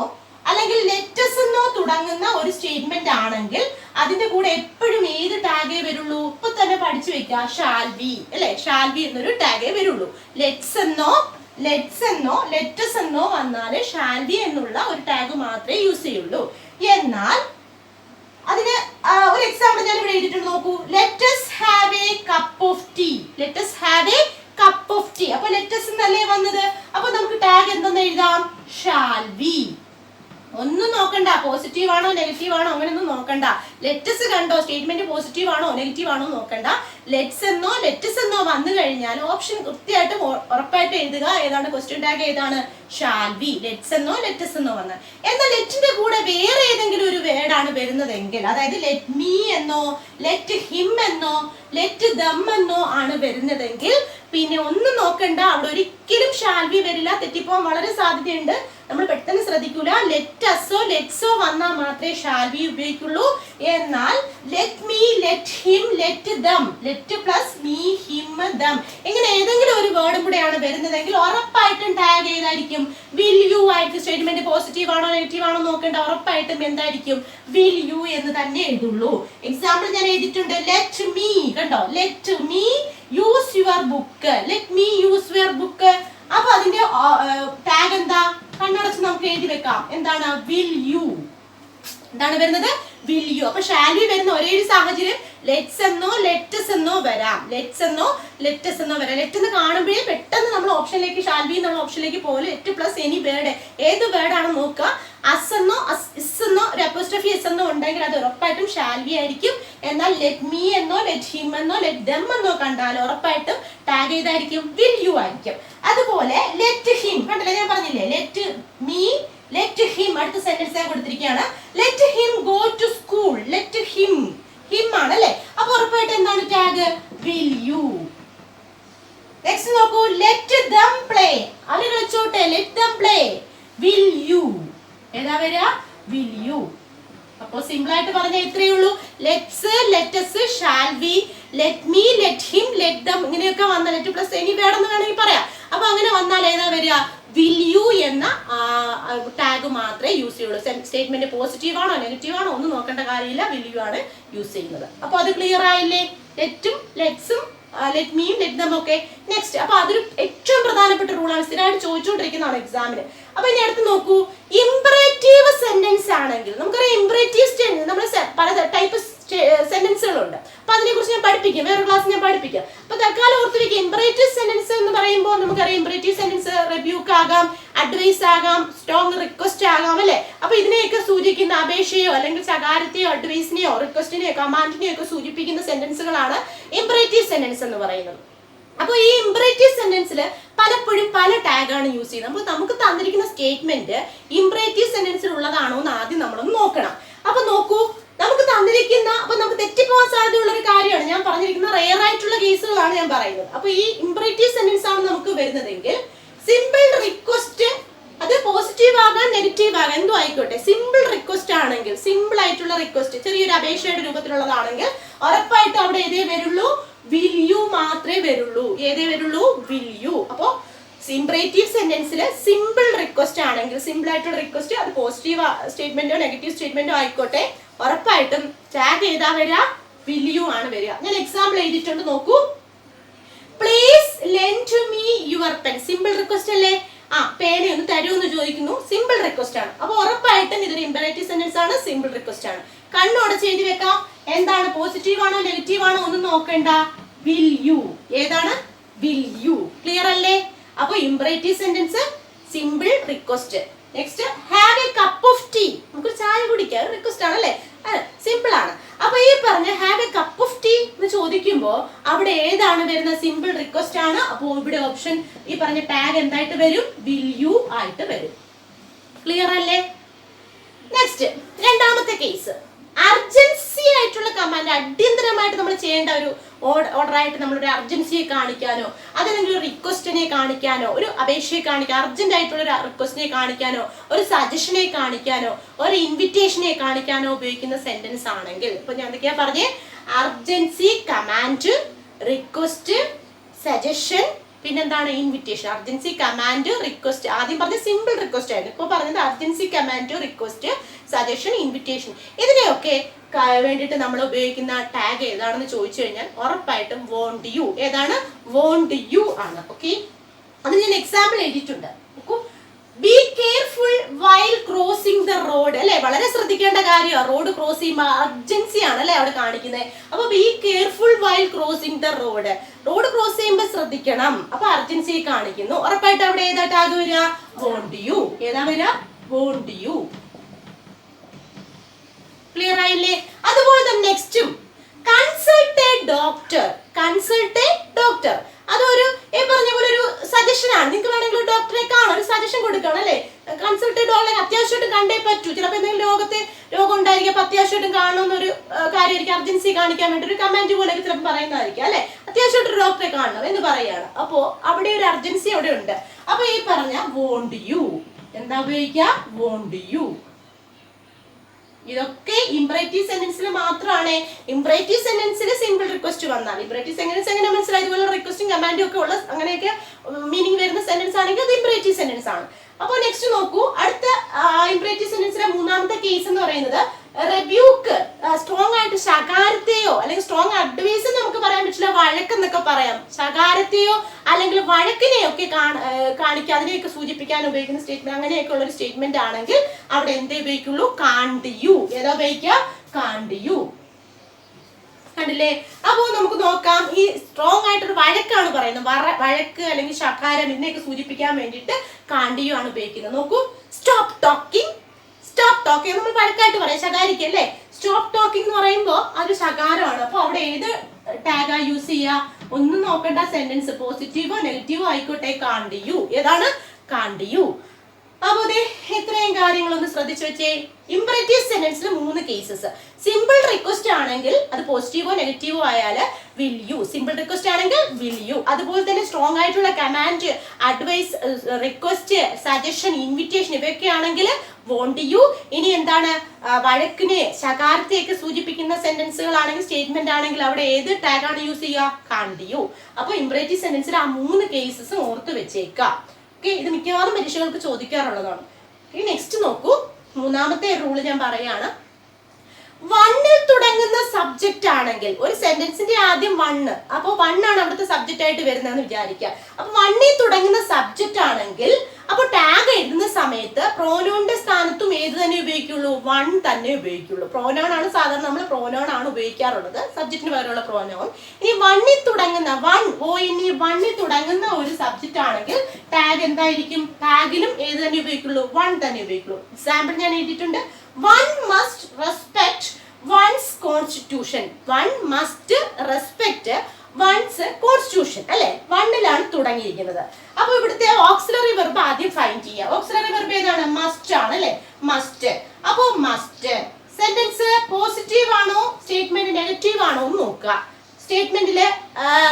അല്ലെങ്കിൽ ലെറ്റസ് എന്നോ തുടങ്ങുന്ന ഒരു സ്റ്റേറ്റ്മെന്റ് ആണെങ്കിൽ അതിന്റെ കൂടെ എപ്പോഴും ഏത് ടാഗേ വരുള്ളൂ? ഇപ്പൊ തന്നെ പഠിച്ചു വെക്കുക. ഷാൽ ബി അല്ലെ? ഷാൽ ബി എന്നൊരു ടാഗേ വരുള്ളൂ. ലെറ്റ്സ് എന്നോ ലെറ്റസ് എന്നോ വന്നാല് ഷാൽ ബി എന്നുള്ള ഒരു ടാഗ് മാത്രമേ യൂസ് ചെയ്യുള്ളൂ. എന്നാൽ അതിന് ഒരു എക്സാമ്പിൾ ഞാൻ ഇവിടെ എഴുതിയിട്ടുണ്ട് നോക്കൂ. Let's have a cup of tea. Let's have a cup of tea. അപ്പൊ ലെറ്റസ് എന്നല്ലേ വന്നത്. അപ്പൊ നമുക്ക് ടാഗ് എന്തെന്ന് എഴുതാം? Shall we. ഒന്നും നോക്കണ്ട, പോസിറ്റീവ് ആണോ നെഗറ്റീവ് ആണോ അങ്ങനെയൊന്നും നോക്കണ്ട. ലെറ്റസ് കണ്ടോ, സ്റ്റേറ്റ്മെന്റ് പോസിറ്റീവ് ആണോ നെഗറ്റീവ് ആണോ നോക്കണ്ട. ലെറ്റ്സ് എന്നോ ലെറ്റസ് എന്നോ വന്നു കഴിഞ്ഞാൽ ഓപ്ഷൻ കൃത്യമായിട്ട് ഉറപ്പായിട്ട് എഴുതുക. ഏതാണ് ക്വസ്റ്റ്യൻ ടാഗ്? ഏതാണ്? Shall be. ലെറ്റ്സ് എന്നോ ലെറ്റസ് എന്നോ വന്നാൽ. എന്നാൽ ലെറ്റിന്റെ കൂടെ വേറെ ഏതെങ്കിലും ഒരു വേർഡാണ് വരുന്നതെങ്കിൽ, അതായത് ലെറ്റ് മീ എന്നോ ലെറ്റ് ഹിം എന്നോ ലെറ്റ് ദം എന്നോ ആണ് വരുന്നതെങ്കിൽ പിന്നെ ഒന്നും നോക്കണ്ട, അവിടെ ഒരിക്കലും ഷാൽ ബി വരില്ല. തെറ്റിപ്പോവാൻ വളരെ സാധ്യതയുണ്ട്. നമ്മൾ പെട്ടെന്ന് ശ്രദ്ധിക്കൂല. ലെറ്റസോ ലെറ്റ്സോ വന്നാൽ മാത്രമേ ഷാൽ ബി ഉപയോഗിക്കുള്ളൂ. എന്നാൽ let me let him let them, let plus me him them, ഇങ്ങനെ ഏതെങ്കിലും ഒരു വേർഡും കൂടെയാണ് വരുന്നതെങ്കിൽ ഉറപ്പായിട്ടും ടാഗ് ഏതായിരിക്കും? വിൽ യു ആയിരിക്കും. സ്റ്റേറ്റ്മെന്റ് പോസിറ്റീവ് ആണോ നെഗറ്റീവ് ആണോ നോക്കേണ്ട, ഉറപ്പായിട്ടും എന്തായിരിക്കും? വിൽ യു എന്ന് തന്നെ എഴുതുള്ളൂ. എക്സാമ്പിൾ ഞാൻ എഴുതിയിട്ടുണ്ട്. ലെറ്റ് മീ, കണ്ടോ, let me use your book. Let me use your book. അപ്പൊ അതിന്റെ ടാഗ് എന്താ? കണ്ണടച്ച് നമുക്ക് എഴുതി വെക്കാം. എന്താണ്? Will you. എന്താണ് വരുന്നത്? Will you. അപ്പൊ ഷാൽ ബി വരുന്ന ഒരേ ഒരു സാഹചര്യം ലെറ്റ്സ് എന്നോ ലെറ്റസ് എന്നോ വരാം. ലെറ്റ്സ് എന്നോ ലെറ്റസ് എന്നോ വരാം. ലെറ്റ് എന്ന് കാണുമ്പോഴേ പെട്ടെന്ന് നമ്മൾ ഓപ്ഷനിലേക്ക് ഷാൽ ബി എന്നുള്ള ഓപ്ഷനിലേക്ക് പോലെ ലെറ്റ് പ്ലസ് എനി വേർഡ്, ഏത് വേർഡാണ് നോക്കുക. അസ് എന്നോ ഇസ് എന്നോ ഒരു അപ്പോസ്ട്രോഫി എസ് എന്നോ ഉണ്ടെങ്കിൽ അത് ഉറപ്പായിട്ടും ഷാൽ ബി ആയിരിക്കും. എന്നാൽ ലെറ്റ് മീ എന്നോ ലെറ്റ് ഹിം എന്നോ ലെറ്റ് ദം എന്നോ കണ്ടാൽ ഉറപ്പായിട്ടും ടാഗ് ചെയ്തായിരിക്കും? വിൽ യു ആയിരിക്കും. അതുപോലെ ലെറ്റ് ഹിം, കണ്ടല്ലേ ഞാൻ പറഞ്ഞില്ലേ, ലെറ്റ് മീ ലെറ്റ് ഹിം. അടുത്ത സെന്റൻസ് ഞാൻ കൊടുത്തിരിക്കുകയാണ്. Let him go to school. Let him, him ആണ് അല്ലേ. അപ്പൊ ഉറപ്പായിട്ട് എന്താണ് ടാഗ്? Will you. നെക്സ്റ്റ് നോക്കൂ. Let them play. അവര് കളിച്ചോട്ടെ. Let them play. Will you. ഏതാ വരിക? Will you. അപ്പൊ സിമ്പിൾ ആയിട്ട് പറഞ്ഞാൽ ഇത്രയേ ഉള്ളൂ. Let's, let's, shall be, let me, let him, let dum, ഇങ്ങനെയൊക്കെ വന്നാൽ ലെറ്റ് പ്ലസ് എനി വേർഡെന്ന് വേണമെങ്കിൽ പറയാം. അപ്പൊ അങ്ങനെ വന്നാൽ ഏതാ വരിക? വിൽ യു എന്ന ടാഗ് മാത്രമേ യൂസ് ചെയ്യുള്ളൂ. സ്റ്റേറ്റ്മെന്റ് പോസിറ്റീവ് ആണോ നെഗറ്റീവ് ആണോ ഒന്നും നോക്കേണ്ട കാര്യമില്ല. വിൽ യു ആണ് യൂസ് ചെയ്യുന്നത്. അപ്പൊ അത് ക്ലിയർ ആയില്ലേ? ലെറ്റും ലെറ്റ്സും ലെറ്റ് മീയും ലെറ്റ് ദം ഒക്കെ. നെക്സ്റ്റ്, അപ്പൊ അതൊരു ഏറ്റവും പ്രധാനപ്പെട്ട റൂളാണ്, സ്ഥിരമായിട്ട് ചോദിച്ചുകൊണ്ടിരിക്കുന്നതാണ് എക്സാമിന്. അപ്പൊ ഇനി അടുത്ത് നോക്കൂ. ഇംപറേറ്റീവ് സെന്റൻസ് ആണെങ്കിൽ നമുക്കറിയാം ഇംപറേറ്റീവ് നമ്മൾ പല ടൈപ്പ് സെന്റൻസുകളുണ്ട്. അപ്പൊ അതിനെ കുറിച്ച് ഞാൻ പഠിപ്പിക്കും, വേറെ ക്ലാസ് ഞാൻ പഠിപ്പിക്കാം. അപ്പൊ തൽക്കാലം ഓർത്ത് വെക്കുക. ഇംപറേറ്റീവ് സെന്റൻസ് എന്ന് പറയുമ്പോൾ നമുക്കറിയാം ഇംപറേറ്റീവ് സെന്റൻസ് റിബ്യൂക്ക് ആകാം, അഡ്വൈസ് ആകാം, സ്ട്രോങ് റിക്വസ്റ്റ് ആകാം അല്ലെ. അപ്പൊ ഇതിനെയൊക്കെ സൂചിക്കുന്ന അപേക്ഷയോ അല്ലെങ്കിൽ ശകാരത്തെയോ അഡ്വൈസിനെയോ റിക്വസ്റ്റിനെയോ കമാൻഡിനെയോ ഒക്കെ സൂചിപ്പിക്കുന്ന സെന്റൻസുകളാണ് ഇംപറേറ്റീവ് സെന്റൻസ് എന്ന് പറയുന്നത്. അപ്പൊ ഈ ഇംപറേറ്റീവ് സെന്റൻസിൽ പലപ്പോഴും പല ടാഗാണ് യൂസ് ചെയ്യുന്നത്. അപ്പൊ നമുക്ക് തന്നിരിക്കുന്ന സ്റ്റേറ്റ്മെന്റ് ഇംപറേറ്റീവ് സെന്റൻസിൽ ഉള്ളതാണോ എന്ന് ആദ്യം നമ്മളൊന്ന് നോക്കണം. അപ്പൊ നോക്കൂ, നമുക്ക് തന്നിരിക്കുന്ന, അപ്പൊ നമുക്ക് തെറ്റിപ്പോകാൻ സാധ്യതയുള്ള ഒരു കാര്യമാണ് ഞാൻ പറഞ്ഞിരിക്കുന്ന. റെയർ ആയിട്ടുള്ള കേസുകളാണ് ഞാൻ പറയുന്നത്. അപ്പൊ ഈ ഇംപറേറ്റീവ് സെന്റൻസ് ആണ് നമുക്ക് വരുന്നതെങ്കിൽ സിമ്പിൾ റിക്വസ്റ്റ്, അത് പോസിറ്റീവ് ആകാം നെഗറ്റീവ് ആകാം എന്തോ ആയിക്കോട്ടെ, സിമ്പിൾ റിക്വസ്റ്റ് ആണെങ്കിൽ, സിമ്പിൾ ആയിട്ടുള്ള റിക്വസ്റ്റ് ചെറിയൊരു അപേക്ഷയുടെ രൂപത്തിലുള്ളതാണെങ്കിൽ ഉറപ്പായിട്ടും അവിടെ ഏതേ വരുള്ളൂ? വിൽ യു മാത്രമേ വരുള്ളൂ. ഏതേ വരുള്ളൂ? Will you. അപ്പോ ഇംപറേറ്റീവ് സെന്റൻസിൽ സിമ്പിൾ റിക്വസ്റ്റ് ആണെങ്കിൽ, സിമ്പിൾ ആയിട്ടുള്ള റിക്വസ്റ്റ്, അത് പോസിറ്റീവ് സ്റ്റേറ്റ്മെന്റോ നെഗറ്റീവ് സ്റ്റേറ്റ്മെന്റോ ആയിക്കോട്ടെ, ഉറപ്പായിട്ടും ടാഗ് ചെയ്താ വരിക? വിൽ യു ആണ് വരിക. ഞാൻ എക്സാമ്പിൾ എഴുതിയിട്ടുണ്ട്, നോക്കൂ. Please lent me your pen. Simple request അല്ലേ? പേന ഒന്ന് തരുമെന്ന് ചോദിക്കുന്നു, സിമ്പിൾ റിക്വസ്റ്റ് ആണ്. അപ്പൊ ഉറപ്പായിട്ടും ഇതൊരു ഇംപറേറ്റീവ് സെന്റൻസ് ആണ്, സിമ്പിൾ റിക്വസ്റ്റ് ആണ്. കണ്ണോടച്ച് എഴുതി വെക്കാം. എന്താണ്? പോസിറ്റീവ് ആണോ നെഗറ്റീവ് ആണോ ഒന്നും നോക്കണ്ട. Will you. ഏതാണ്? Will you. ക്ലിയർ അല്ലേ? അപ്പൊ imperative sentence, simple request. Next, have a cup of tea. നമുക്ക് ചായ കുടിക്കാം, റിക്വസ്റ്റ് ആണ് അല്ലേ? സിമ്പിൾ ആണ്. അപ്പൊ ഈ പറഞ്ഞ have a cup of tea എന്ന് ചോദിക്കുമ്പോ അവിടെ ഏതാണ് വരുന്നത്? സിമ്പിൾ റിക്വസ്റ്റ് ആണ്. അപ്പൊ ഇവിടെ ഓപ്ഷൻ ഈ പറഞ്ഞ ടാഗ് എന്തായിട്ട് വരും? വിൽ യു ആയിട്ട് വരും. ക്ലിയർ അല്ലേ? നെക്സ്റ്റ്, രണ്ടാമത്തെ കേസ്. അർജൻസി ആയിട്ടുള്ള കമാൻഡ്, അടിയന്തരമായിട്ട് നമ്മൾ ചെയ്യേണ്ട ഒരു ഓർഡർ ആയിട്ട് നമ്മളൊരു അർജൻസിയെ കാണിക്കാനോ, അതല്ലെങ്കിൽ ഒരു റിക്വസ്റ്റിനെ കാണിക്കാനോ, ഒരു അപേക്ഷയെ കാണിക്കാൻ, അർജന്റ് ആയിട്ടുള്ള ഒരു റിക്വസ്റ്റിനെ കാണിക്കാനോ, ഒരു സജഷനെ കാണിക്കാനോ, ഒരു ഇൻവിറ്റേഷനെ കാണിക്കാനോ ഉപയോഗിക്കുന്ന സെന്റൻസ് ആണെങ്കിൽ, ഇപ്പൊ ഞാൻ എന്തൊക്കെയാ പറഞ്ഞേ? അർജൻസി, കമാൻഡ്, റിക്വസ്റ്റ്, സജഷൻ, പിന്നെന്താണ്? ഇൻവിറ്റേഷൻ. Urgency, command, request. ആദ്യം പറഞ്ഞ സിമ്പിൾ റിക്വസ്റ്റ് ആയിരുന്നു. ഇപ്പൊ പറഞ്ഞത് urgency, command, request, suggestion, invitation. ഇതിനെയൊക്കെ വേണ്ടിയിട്ട് നമ്മൾ ഉപയോഗിക്കുന്ന ടാഗ് ഏതാണെന്ന് ചോദിച്ചു കഴിഞ്ഞാൽ ഉറപ്പായിട്ടും വോണ്ട് യു. ഏതാണ്? വോണ്ട് യു ആണ്. ഓക്കെ, അത് ഞാൻ എക്സാമ്പിൾ എഴുതിയിട്ടുണ്ട്. Be careful while crossing the road അല്ലെ, വളരെ ശ്രദ്ധിക്കേണ്ട കാര്യമാണ്. റോഡ് ക്രോസ് ചെയ്യുമ്പോൾ അർജൻസി ആണ് അല്ലെ അവിടെ കാണിക്കുന്നത്. അപ്പൊ be careful while crossing the road, road cross ചെയ്യുമ്പോൾ ശ്രദ്ധിക്കണം. അപ്പൊ അർജൻസി കാണിക്കുന്നു. ഉറപ്പായിട്ട് അവിടെ ഏതാ ടാഗ് വരിക? Won't you. ഏതാ വരിക? Won't you. ക്ലിയർ ആയില്ലേ? അതുപോലെ തന്നെ നെക്സ്റ്റും consult a doctor. Consult a doctor അതൊരു പറഞ്ഞ പോലെ ഒരു സജഷൻ ആണ്. നിങ്ങൾക്ക് വേണമെങ്കിൽ ഒരു ഡോക്ടറെ കാണാം, ഒരു സജഷൻ കൊടുക്കണം അല്ലെ. കൺസൾട്ട് ഡോക്ടറെ അത്യാവശ്യമായിട്ടും കണ്ടേ പറ്റൂ. ചിലപ്പോൾ എന്തെങ്കിലും രോഗം ഉണ്ടായിരിക്കും, അപ്പൊ അത്യാവശ്യമായിട്ടും കാണണമെന്നൊരു കാര്യമായിരിക്കും, അർജൻസി കാണിക്കാൻ വേണ്ടി ഒരു കമാൻഡ് പോലെയൊക്കെ ചിലപ്പോൾ പറയുന്നതായിരിക്കും അല്ലെ. അത്യാവശ്യമായിട്ട് ഒരു ഡോക്ടറെ കാണണം എന്ന് പറയാണ്. അപ്പോ അവിടെ ഒരു അർജൻസി അവിടെ ഉണ്ട്. അപ്പൊ ഈ പറഞ്ഞ വോണ്ട് യു എന്താ ഉപയോഗിക്കുക? Won't you. ഇതൊക്കെ ഇംപറേറ്റീവ് സെന്റൻസിൽ മാത്രമാണ്. ഇംപറേറ്റീവ് സെന്റൻസിൽ സിമ്പിൾ റിക്വസ്റ്റ് വന്നാൽ, ഇംപറേറ്റീവ് സെന്റൻസ് എങ്ങനെ മനസ്സിലായി? ഇതുപോലെ റിക്വസ്റ്റും കമാൻഡും ഒക്കെ ഉള്ള അങ്ങനെയൊക്കെ മീനിങ് വരുന്ന സെന്റൻസ് ആണെങ്കിൽ അത് ഇംപറേറ്റീവ് സെന്റൻസ് ആണ്. അപ്പൊ നെക്സ്റ്റ് നോക്കൂ, അടുത്ത ഇംപറേറ്റീവ് സെന്റൻസിലെ മൂന്നാമത്തെ കേസ് എന്ന് പറയുന്നത് റെബ്യൂക്ക്. സ്ട്രോങ് ആയിട്ട് ശകാരത്തെയോ അല്ലെങ്കിൽ സ്ട്രോങ് അഡ്വൈസ് നമുക്ക് പറയാൻ പറ്റില്ല, വഴക്കെന്നൊക്കെ പറയാം. ശകാരത്തെയോ അല്ലെങ്കിൽ വഴക്കിനെയോ ഒക്കെ കാണിക്കുക, അതിനെയൊക്കെ സൂചിപ്പിക്കാൻ ഉപയോഗിക്കുന്ന സ്റ്റേറ്റ്മെന്റ്, അങ്ങനെയൊക്കെ ഉള്ള ഒരു സ്റ്റേറ്റ്മെന്റ് ആണെങ്കിൽ അവിടെ എന്തേ ഉപയോഗിക്കുള്ളൂ? കാണ്ട് യു. ഏതാ ഉപയോഗിക്കുക? കാണ്ട് യു. കണ്ടില്ലേ? അപ്പോ നമുക്ക് നോക്കാം. ഈ സ്ട്രോങ് ആയിട്ടൊരു വഴക്കാണ് പറയുന്നത്. വഴക്ക് അല്ലെങ്കിൽ ശകാരം ഇതിനെയൊക്കെ സൂചിപ്പിക്കാൻ വേണ്ടിയിട്ട് കാണ്ട് യു ആണ് ഉപയോഗിക്കുന്നത്. നോക്കൂ, സ്റ്റോപ്പ് ടോക്കിംഗ്. സ്റ്റോപ്പ് ടോക്കിംഗ് നമ്മൾ വഴക്കായിട്ട് പറയാം, ശകാരിക്കും അല്ലേ. സ്റ്റോപ്പ് ടോക്കിംഗ് എന്ന് പറയുമ്പോൾ അതൊരു ശകാരമാണ്. അപ്പൊ അവിടെ ഏത് ടാഗാ യൂസ് ചെയ്യുക? ഒന്നും നോക്കണ്ട, സെന്റൻസ് പോസിറ്റീവോ നെഗറ്റീവോ ആയിക്കോട്ടെ, കാണ്ട് യു. ഏതാണ്? കാണ്ട് യു. അപ്പൊ ഇത്രയും കാര്യങ്ങളൊന്ന് ശ്രദ്ധിച്ചു വെച്ചേ. ഇംപറേറ്റീവ് സെന്റൻസിൽ 3 കേസസ്. സിമ്പിൾ റിക്വസ്റ്റ് ആണെങ്കിൽ അത് പോസിറ്റീവോ നെഗറ്റീവോ ആയാൽ വിൽ യു. സിമ്പിൾ റിക്വസ്റ്റ് ആണെങ്കിൽ വിൽ യു. അതുപോലെ തന്നെ സ്ട്രോങ് ആയിട്ടുള്ള command, advice, request, suggestion, invitation ഇവയൊക്കെ ആണെങ്കിൽ വോണ്ട് യു. ഇനി എന്താണ്? വഴക്കിനെ ശകാരത്തെയൊക്കെ സൂചിപ്പിക്കുന്ന സെന്റൻസുകൾ ആണെങ്കിൽ, സ്റ്റേറ്റ്മെന്റ് ആണെങ്കിൽ അവിടെ ഏത് ടാഗാണ് യൂസ് ചെയ്യുക? കാണ്ട് യു. അപ്പൊ ഇംപറേറ്റീവ് സെന്റൻസിൽ ആ 3 കേസസും ഓർത്ത് വെച്ചേക്കാം. ഓക്കെ, ഇത് മിക്കവാറും പരീക്ഷകൾക്ക് ചോദിക്കാറുള്ളതാണ്. നെക്സ്റ്റ് നോക്കൂ, മൂന്നാമത്തെ റൂള് ഞാൻ പറയാണ്. വണ്ണിൽ തുടങ്ങുന്ന സബ്ജക്റ്റ് ആണെങ്കിൽ, ഒരു സെന്റൻസിന്റെ ആദ്യം വണ്ണ്, അപ്പൊ വണ്ണാണ് അവിടുത്തെ സബ്ജക്റ്റ് ആയിട്ട് വരുന്നതെന്ന് വിചാരിക്കുക. അപ്പൊ വണ്ണിൽ തുടങ്ങുന്ന സബ്ജക്റ്റ് ആണെങ്കിൽ അപ്പൊ ടാഗ് എഴുതുന്ന സമയത്ത് പ്രോനോണിന്റെ സ്ഥാനത്തും ഏത് തന്നെ ഉപയോഗിക്കുള്ളൂ? വൺ തന്നെ ഉപയോഗിക്കുള്ളൂ. പ്രോനോൺ ആണ് സാധാരണ നമ്മൾ പ്രോനോൺ ആണ് ഉപയോഗിക്കാറുള്ളത്, സബ്ജക്റ്റിന് പകരമുള്ള പ്രോനോൺ. ഇനി വണ്ണിൽ തുടങ്ങുന്ന വണ്ണിൽ തുടങ്ങുന്ന ഒരു സബ്ജക്റ്റ് ആണെങ്കിൽ ടാഗ് എന്തായിരിക്കും? ടാഗിലും ഏത് തന്നെ ഉപയോഗിക്കുള്ളൂ? വൺ തന്നെ ഉപയോഗിക്കുള്ളൂ. എക്സാമ്പിൾ ഞാൻ എഴുതിയിട്ടുണ്ട്. One must respect one's constitution. One must respect one's constitution. അല്ലെ, വണ്ണിലാണ് തുടങ്ങിയിരിക്കുന്നത്. അപ്പൊ ഇവിടുത്തെ ഓക്സിലറി വെർബ് ആദ്യം ഫൈൻഡ് ചെയ്യുക. ഓക്സിലറി വെർബ് ഏതാണ്? മസ്റ്റ് ആണ് അല്ലെ, മസ്റ്റ്. അപ്പൊ മസ്റ്റ് സെന്റൻസ് പോസിറ്റീവ് ആണോ സ്റ്റേറ്റ്മെന്റ് നെഗറ്റീവ് ആണോ എന്ന് നോക്കുക. സ്റ്റേറ്റ്മെന്റില്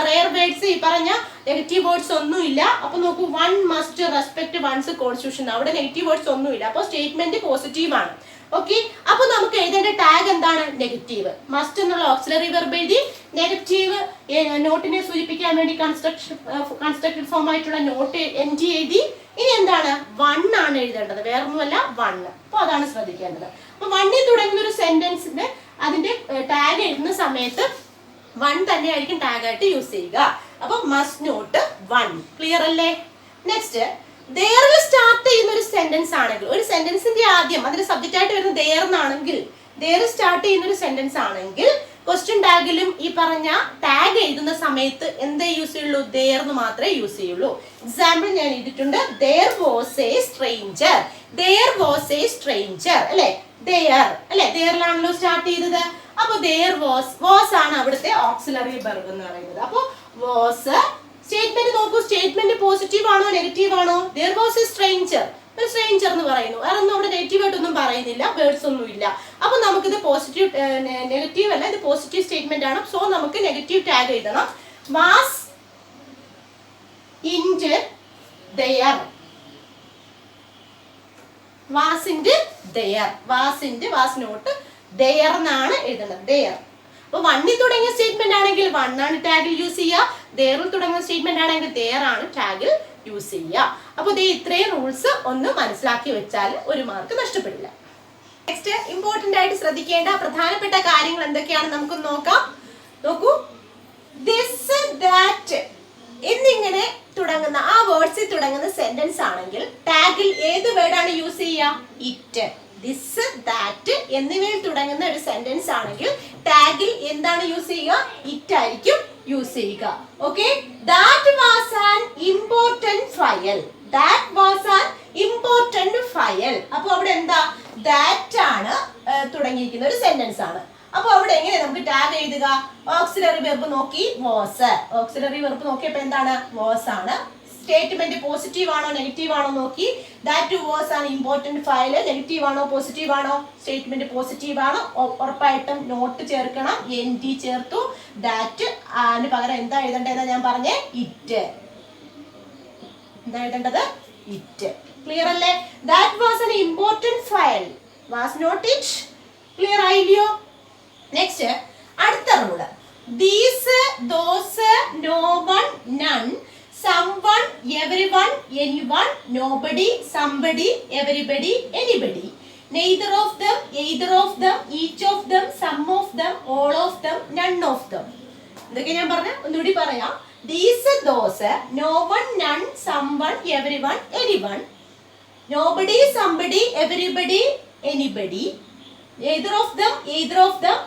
റെയർ വേർഡ്സ്, ഈ പറഞ്ഞ നെഗറ്റീവ് വേർഡ്സ് ഒന്നുമില്ല. അപ്പൊ നോക്കൂ, one must respect one's constitution, അവിടെ നെഗറ്റീവ് വേർഡ്സ് ഒന്നുമില്ല. അപ്പൊ സ്റ്റേറ്റ്മെന്റ് പോസിറ്റീവ് ആണ്. ഓക്കെ, അപ്പൊ നമുക്ക് എഴുതേണ്ട ടാഗ് എന്താണ്? നെഗറ്റീവ്. മസ്റ്റ് എന്നുള്ള ഓക്സിലറി വെർബ് എഴുതി, നെഗറ്റീവ് നോട്ടിനെ സൂചിപ്പിക്കാൻ വേണ്ടി കൺസ്ട്രക്റ്റഡ് ഫോം ആയിട്ടുള്ള നോട്ട് എൻജി എഴുതി. ഇനി എന്താണ്? വൺ ആണ് എഴുതേണ്ടത്, വേറൊന്നുമല്ല, വണ്ണ്. അപ്പൊ അതാണ് ശ്രദ്ധിക്കേണ്ടത്. അപ്പൊ വണ്ണിൽ തുടങ്ങുന്ന ഒരു സെന്റൻസിന്റെ അതിന്റെ ടാഗ് എഴുതുന്ന സമയത്ത് വൺ തന്നെ ആയിരിക്കും ടാഗ് ആയിട്ട് യൂസ് ചെയ്യുക. അപ്പൊ മസ്റ്റ് നോട്ട് വൺ. ക്ലിയർ അല്ലേ? നെക്സ്റ്റ്, ദേറിൽ സ്റ്റാർട്ട് ചെയ്യുന്ന ഒരു സെന്റൻസ് ആണെങ്കിൽ, ഒരു സെന്റൻസിന്റെ ആദ്യം അതിന്റെ സബ്ജക്റ്റ് ആയിട്ട് വരുന്ന ദേർ എന്നാണെങ്കിൽ, ദേർ സ്റ്റാർട്ട് ചെയ്യുന്ന ഒരു സെന്റൻസ് ആണെങ്കിൽ ക്വസ്റ്റ്യൻ ടാഗിലും ഈ പറഞ്ഞ ടാഗ് എഴുതുന്ന സമയത്ത് എന്തേ യൂസ് ചെയ്യുള്ളൂ? ദേർ എന്ന് മാത്രമേ യൂസ് ചെയ്യുള്ളൂ. എക്സാമ്പിൾ ഞാൻ എഴുതിയിട്ടുണ്ട്. There was A stranger. There was A stranger അല്ലെ, ദേർ അല്ലെ, ദേറിലാണല്ലോ സ്റ്റാർട്ട് ചെയ്തത്. അപ്പൊ ദേർ വാസ് ആണ് അവിടുത്തെ ഓക്സിലറി വെർബ് എന്ന് പറയുന്നത്. അപ്പൊ വാസ് സ്റ്റേറ്റ്മെന്റ് നോക്കൂ, സ്റ്റേറ്റ്മെന്റ് പോസിറ്റീവ് ആണോ നെഗറ്റീവ് ആണോ? ദേർ വാസ് എ സ്ട്രേഞ്ചർ, ഒരു സ്ട്രേഞ്ചർ എന്ന് പറയുന്നു. വേറെ ഒന്നും അവിടെ നെഗറ്റീവ് ആയിട്ടൊന്നും പറയുന്നില്ല, വേർഡ്സ് ഒന്നും ഇല്ല. അപ്പൊ നമുക്കിത് പോസിറ്റീവ് നെഗറ്റീവ് അല്ല, ഇത് പോസിറ്റീവ് സ്റ്റേറ്റ്മെന്റ് ആണ്. സോ നമുക്ക് നെഗറ്റീവ് ടാഗ് എഴുതണം. വാസ് ഇൻഡ് ദെയർ, വാസിന്റെ ദെയർ, വാസിന്റെ വാസ് നോട്ട് ദെയർ എന്നാണ് എഴുതുന്നത്, ദെയർ. അപ്പൊ വണ്ണിൽ തുടങ്ങിയ സ്റ്റേറ്റ്മെന്റ് ആണെങ്കിൽ വൺ ആണ് ടാഗിൽ യൂസ് ചെയ്യുക. ദേറിൽ തുടങ്ങുന്ന സ്റ്റേറ്റ്മെന്റ് ആണെങ്കിൽ ദേർ ആണ് ടാഗിൽ യൂസ് ചെയ്യുക. അപ്പൊ ഇത്രയും റൂൾസ് ഒന്ന് മനസ്സിലാക്കി വെച്ചാൽ ഒരു മാർക്ക് നഷ്ടപ്പെടില്ല. നെക്സ്റ്റ് ഇമ്പോർട്ടന്റ് ആയിട്ട് ശ്രദ്ധിക്കേണ്ട പ്രധാനപ്പെട്ട കാര്യങ്ങൾ എന്തൊക്കെയാണെന്ന് നമുക്ക് നോക്കാം. നോക്കൂ, ദിസ് ദാറ്റ് എന്നിങ്ങനെ തുടങ്ങുന്ന ആ വേർഡ്സിൽ തുടങ്ങുന്ന സെന്റൻസ് ആണെങ്കിൽ ടാഗിൽ ഏത് വേർഡാണ് യൂസ് ചെയ്യുക? ഇറ്റ്, ദിസ്, ദാറ്റ് എന്നിവയിൽ തുടങ്ങുന്ന ഒരു സെന്റൻസ് ആണെങ്കിൽ ടാഗിൽ എന്താണ് യൂസ് ചെയ്യുക? ഇറ്റ് ആയിരിക്കും യൂസ് ചെയ്യുക. Okay, that was an important file. That was an important file. അപ്പൊ അവിടെ എന്താ? ദാറ്റ് ആണ് തുടങ്ങിയിരിക്കുന്ന ഒരു സെന്റൻസ് ആണ്. അപ്പൊ അവിടെ എങ്ങനെ നമുക്ക് ടാഗ് എഴുതുക? ഓക്സിലറി വെർബ് നോക്കി വാസ്. ഓക്സിലറി വെർബ് നോക്കിയപ്പോ എന്താണ്? വാസ് ആണ്. സ്റ്റേറ്റ്മെന്റ് പോസിറ്റീവ് ആണോ നെഗറ്റീവ് ആണോ നോക്കി. That was an important file negative ആണോ പോസിറ്റീവ് ആണോ? സ്റ്റേറ്റ്മെന്റ് പോസിറ്റീവ് ആണ്. ഉറപ്പായിട്ടും നോട്ട് ചേർക്കണം. NT ചേർത്തു. ദാറ്റ് അതിന് പകരം എന്താ എഴുതേണ്ടതെന്ന് ഞാൻ പറഞ്ഞേ? ഇറ്റ്. എന്താ എഴുതേണ്ടത്? ഇറ്റ്. ക്ലിയർ അല്ലേ? That was an important file. Was not it? Clear ആയില്ലയോ? നെക്സ്റ്റ് അടുത്ത rule. These, those, no one, none, someone, everyone, anyone, nobody, somebody, everybody, anybody, neither of them, either of them, each of them, some of them, all of them, none of them. ഇതൊക്കെ ഞാൻ പറഞ്ഞ ഒന്നുകൂടി പറയാം. These, those, no one, none, someone, everyone, anyone, nobody, somebody, everybody, anybody, neither of them, either of them,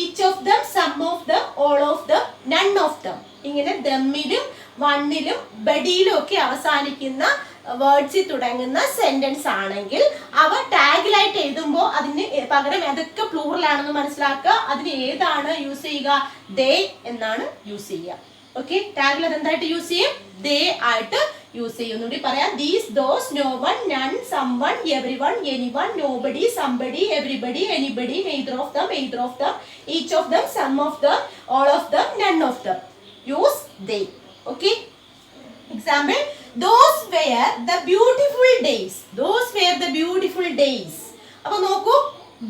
each of them, some of them, all of them, none of them. ഇങ്ങനെ ദമ്മിലും വണ്ണിലും ബഡിയിലും ഒക്കെ അവസാനിക്കുന്ന വേർഡ്സിൽ തുടങ്ങുന്ന sentence ആണെങ്കിൽ അവ ടാഗിലായിട്ട് എഴുതുമ്പോൾ അതിന് പകരം അതൊക്കെ പ്ലൂറൽ ആണെന്ന് മനസ്സിലാക്കുക. അതിന് ഏതാണ് യൂസ് ചെയ്യുക? ദേ എന്നാണ് യൂസ് ചെയ്യുക. ഓക്കെ, ടാഗിൽ അത് എന്തായിട്ട് യൂസ് ചെയ്യും? ദേ ആയിട്ട് യൂസ് ചെയ്യും. ഒന്നുകൂടി പറയാം. These, those, no one, none, someone, everyone, anyone, nobody, somebody, everybody, anybody, neither of them, either of them, each of them, some of them, all of them, none of them. Use they. Okay, example, those were the beautiful days. Those were the beautiful days. അപ്പോൾ നോക്കൂ,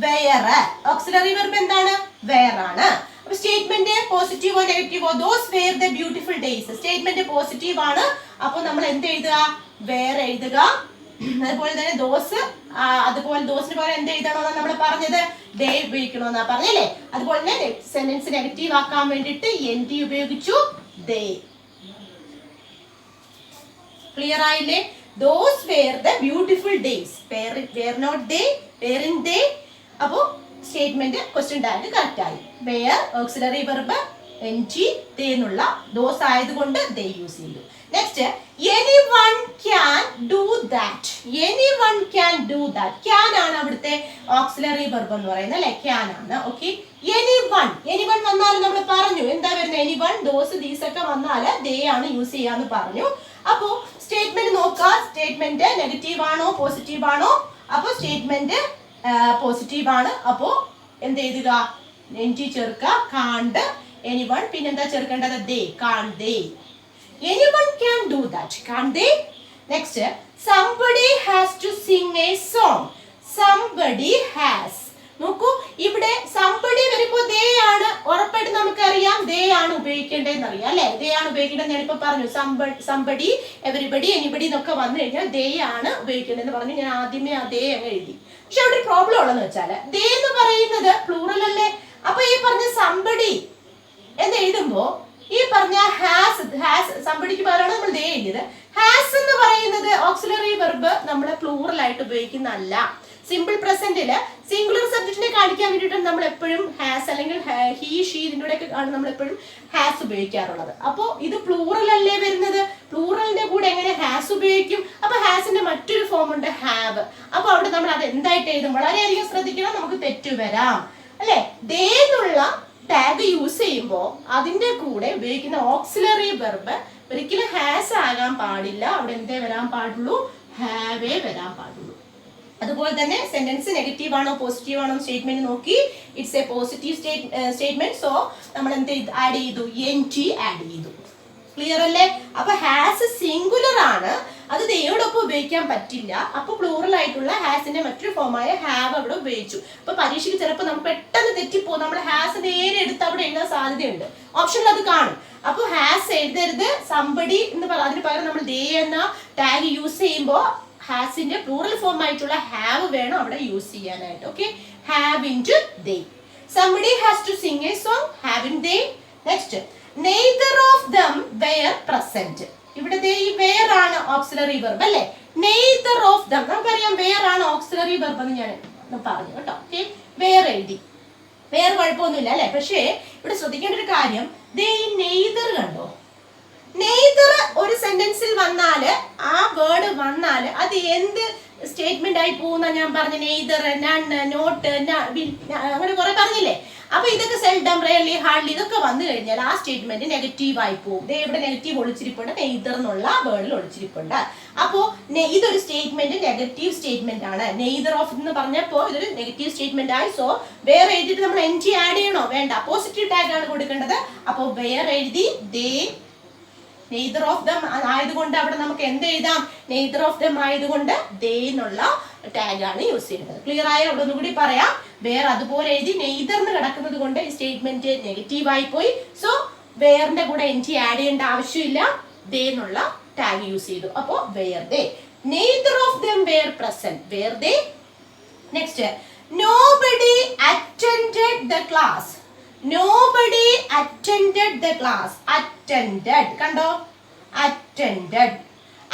were auxiliary verb എന്താണ്? were ആണ്. അപ്പോൾ statement പോസിറ്റീവോ നെഗറ്റീവോ? those were the beautiful days. Statement positive ആണ്. അപ്പോൾ നമ്മൾ എന്ത് എഴുതുക? were എഴുതുക. അതുപോലെ തന്നെ ദോസ്, അതുപോലെ ദോസിന് പകരം എന്ത് എഴുതണമെന്നാണ് നമ്മൾ പറഞ്ഞത്? ദേ ഉപയോഗിക്കണമെന്നാ പറഞ്ഞല്ലേ? അതുപോലെ തന്നെ സെന്റൻസ് നെഗറ്റീവ് ആക്കാൻ വേണ്ടിയിട്ട് NT ഉപയോഗിച്ചു. ദേ. ക്ലിയർ ആയില്ലേ? Those were the beautiful days. Were not they, weren't they. അപ്പോ സ്റ്റേറ്റ്മെന്റ് ക്വസ്റ്റ്യൻ ടാഗ് കറക്റ്റ് ആയി. Were auxiliary verb NT, they എന്നുള്ള ദോസ് ആയതുകൊണ്ട് ദേ യൂസ് ചെയ്തു. Next, anyone can do that. Anyone can do that. Can ആണ് അവിടുത്തെ auxiliary verb എന്ന് പറയുന്നത് അല്ലെ? ക്യാൻ ആണ്. Okay, anyone. എനിവൺ വന്നാൽ നമ്മൾ പറഞ്ഞു എന്താ വരുന്നത്? എനിവൺ, ദോസ്, ദീസ് ഒക്കെ വന്നാൽ ദേ ആണ് യൂസ് ചെയ്യാന്ന് പറഞ്ഞു. അപ്പോ സ്റ്റേറ്റ്മെന്റ് നോക്കുക. സ്റ്റേറ്റ്മെന്റ് നെഗറ്റീവ് ആണോ പോസിറ്റീവ് ആണോ? അപ്പൊ സ്റ്റേറ്റ്മെന്റ് പോസിറ്റീവ് ആണ്. അപ്പോ എന്ത് എഴുതുക? NT ചേർക്കുക. കാണ്ട്, എനിവൺ, പിന്നെന്താ ചേർക്കേണ്ടത്? ദേ. കാൺ ദേ. Anyone can do that, can't they? Next, somebody has to sing a song. Somebody has. നോക്കൂ, ഇവിടെ somebody വരുമ്പോൾ ദേ ആണ്. ഉറപ്പായിട്ട് നമുക്കറിയാം ദേ ആണ് ഉപയോഗിക്കേണ്ടതെന്ന് അറിയാം അല്ലെ? ദേ ആണ് ഉപയോഗിക്കേണ്ടത്. ഞാനിപ്പോ പറഞ്ഞു somebody, everybody, anybody എന്നൊക്കെ വന്നു കഴിഞ്ഞാൽ ദേ ആണ് ഉപയോഗിക്കേണ്ടതെന്ന് പറഞ്ഞു. ഞാൻ ആദ്യമേ ദേ അങ്ങ് എഴുതി. പക്ഷെ അവിടെ ഒരു പ്രോബ്ലം ഉള്ളതെന്ന് വെച്ചാൽ ദേ എന്ന് പറയുന്നത് പ്ലൂറൽ അല്ലേ? അപ്പൊ ഈ പറഞ്ഞ somebody എന്ന് എഴുതുമ്പോ ഈ പറഞ്ഞ ഹാസ് സംബഡിക്ക് പകരമാണ് നമ്മൾ ദേ എഴുതിയത്. ഹാസ് എന്ന് പറയുന്നത് ഓക്സിലറി വെർബ് നമ്മൾ പ്ലൂറൽ ആയിട്ട് ഉപയോഗിക്കുന്നതല്ല. സിമ്പിൾ പ്രസന്റില് സിംഗുലർ സബ്ജക്റ്റിനെ കാണിക്കാൻ വേണ്ടിയിട്ട് നമ്മൾ എപ്പോഴും ഹാസ് അല്ലെങ്കിൽ ഹി, ഷീ ഇതിൻ്റെ കൂടെയൊക്കെ ആണ് നമ്മൾ എപ്പോഴും ഹാസ് ഉപയോഗിക്കാറുള്ളത്. അപ്പോൾ ഇത് പ്ലൂറൽ അല്ലേ വരുന്നത്? പ്ലൂറലിന്റെ കൂടെ എങ്ങനെ ഹാസ് ഉപയോഗിക്കും? അപ്പൊ ഹാസിന്റെ മറ്റൊരു ഫോം ഉണ്ട്, ഹാവ്. അപ്പൊ അവിടെ നമ്മൾ അത് എന്തായിട്ട് എഴുതും? വളരെയധികം ശ്രദ്ധിക്കണം, നമുക്ക് തെറ്റു വരാം അല്ലെ? ദേ എന്നുള്ള ടാഗ് യൂസ് ചെയ്യുമ്പോൾ അതിന്റെ കൂടെ ഉപയോഗിക്കുന്ന ഓക്സിലറി വെർബ് ഒരിക്കലും ഹാസ് ആകാൻ പാടില്ല. അവിടെ എന്തേ വരാൻ പാടുള്ളൂ? ഹാവേ വരാൻ പാടുള്ളൂ. അതുപോലെ തന്നെ സെന്റൻസ് നെഗറ്റീവ് ആണോ പോസിറ്റീവ് ആണോ സ്റ്റേറ്റ്മെന്റ് നോക്കി. It's A positive statement. So നമ്മൾ എന്ത് ആഡ് ചെയ്തു? NT ആഡ് ചെയ്തു. ക്ലിയർ അല്ലേ? അപ്പൊ ഹാസ് സിംഗുലർ ആണ്, അത് ദയോടൊപ്പം ഉപയോഗിക്കാൻ പറ്റില്ല. അപ്പൊ പ്ലൂറൽ ആയിട്ടുള്ള ഹാസിന്റെ മറ്റൊരു ഫോമായ ഹാവ് അവിടെ ഉപയോഗിച്ചു. അപ്പൊ പരീക്ഷയ്ക്ക് ചിലപ്പോൾ നമുക്ക് പെട്ടെന്ന് തെറ്റിപ്പോകും. നമ്മൾ ഹാസ് നേരെ എടുത്ത് അവിടെ എഴുതാൻ സാധ്യതയുണ്ട്. ഓപ്ഷനിൽ അത് കാണും. അപ്പൊ ഹാസ് എഴുതരുത്. സംബഡി എന്ന് പറ, അതിന് പകരം നമ്മൾ ദേ എന്ന ടാഗ് യൂസ് ചെയ്യുമ്പോൾ ഹാസിന്റെ പ്ലൂറൽ ഫോം ആയിട്ടുള്ള ഹാവ് വേണം അവിടെ യൂസ് ചെയ്യാനായിട്ട്. Okay, have into they. Somebody has to sing a song. Have in they. Next, neither of them were present. ഇവിടെ ദേ ഈ ഓക്സിലറി വെർബ് അല്ലേ. നെയ്തർ ഓഫ് ദം നമുക്കറിയാം വേർ ആണ് ഓക്സിലറി വെർബ് എന്ന് ഞാൻ പറഞ്ഞു കേട്ടോ. ഓക്കെ, വേർ എഴുതി, വേറെ കുഴപ്പമൊന്നുമില്ല അല്ലെ. പക്ഷേ ഇവിടെ ശ്രദ്ധിക്കേണ്ട ഒരു കാര്യം, ദേ ഈ നെയ്തർ കണ്ടോ, നെയ്തർ ഒരു സെന്റൻസിൽ വന്നാല് ആ വേർഡ് വന്നാല് അത് എന്ത് സ്റ്റേറ്റ്മെന്റ് ആയി പോകുന്ന ഞാൻ പറഞ്ഞു. നെയ്തർ, നൺ, നോട്ട്, അങ്ങനെ കുറെ പറഞ്ഞില്ലേ. അപ്പൊ ഇതൊക്കെ സെൽഡം, റെയർലി, ഹാർഡ്ലി ഇതൊക്കെ വന്നു കഴിഞ്ഞാൽ ആ സ്റ്റേറ്റ്മെന്റ് നെഗറ്റീവ് ആയി പോകും. ഇവിടെ നെഗറ്റീവ് ഒളിച്ചിരിപ്പുണ്ട്, നെയ്തർ എന്നുള്ള വേർഡിൽ ഒളിച്ചിരിപ്പുണ്ട്. അപ്പോ ഇതൊരു സ്റ്റേറ്റ്മെന്റ് നെഗറ്റീവ് സ്റ്റേറ്റ്മെന്റ് ആണ്. നെയ്തർ ഓഫ് എന്ന് പറഞ്ഞപ്പോ ഇതൊരു നെഗറ്റീവ് സ്റ്റേറ്റ്മെന്റ് ആയി. സോ വേർ എഴുതിയിട്ട് നമ്മൾ എൻ ജി ആഡ് ചെയ്യണോ? വേണ്ട, പോസിറ്റീവ് ടാഗ് ആണ് കൊടുക്കേണ്ടത്. അപ്പോ വേർ എഴുതി, ദേ നെയ്തർ ഓഫ് ദം ആയതുകൊണ്ട് അവിടെ നമുക്ക് എന്ത് എഴുതാം? നെയ്തർ ഓഫ് ദം ആയതുകൊണ്ട് ദേ എന്നുള്ള ടാഗ് ആണ് യൂസ് ചെയ്യുന്നത്. ക്ലിയർ ആയോ? അവിടെ ഒന്നുകൂടി പറയാം. വേർ അതുപോലെ എഴുതി, നെയ്തർന്ന് കിടക്കുന്നത് കൊണ്ട് ഈ സ്റ്റേറ്റ്മെന്റ് നെഗറ്റീവ് ആയി പോയി. സോ വേറിന്റെ കൂടെ എൻ ജി ആഡ് ചെയ്യേണ്ട ആവശ്യമില്ല, ദേ എന്നുള്ള ടാഗ് യൂസ് ചെയ്തു. അപ്പോ were they. Neither of them were present, were they. Next, nobody attended the class. Nobody attended the class. Attended കണ്ടോ? Attended.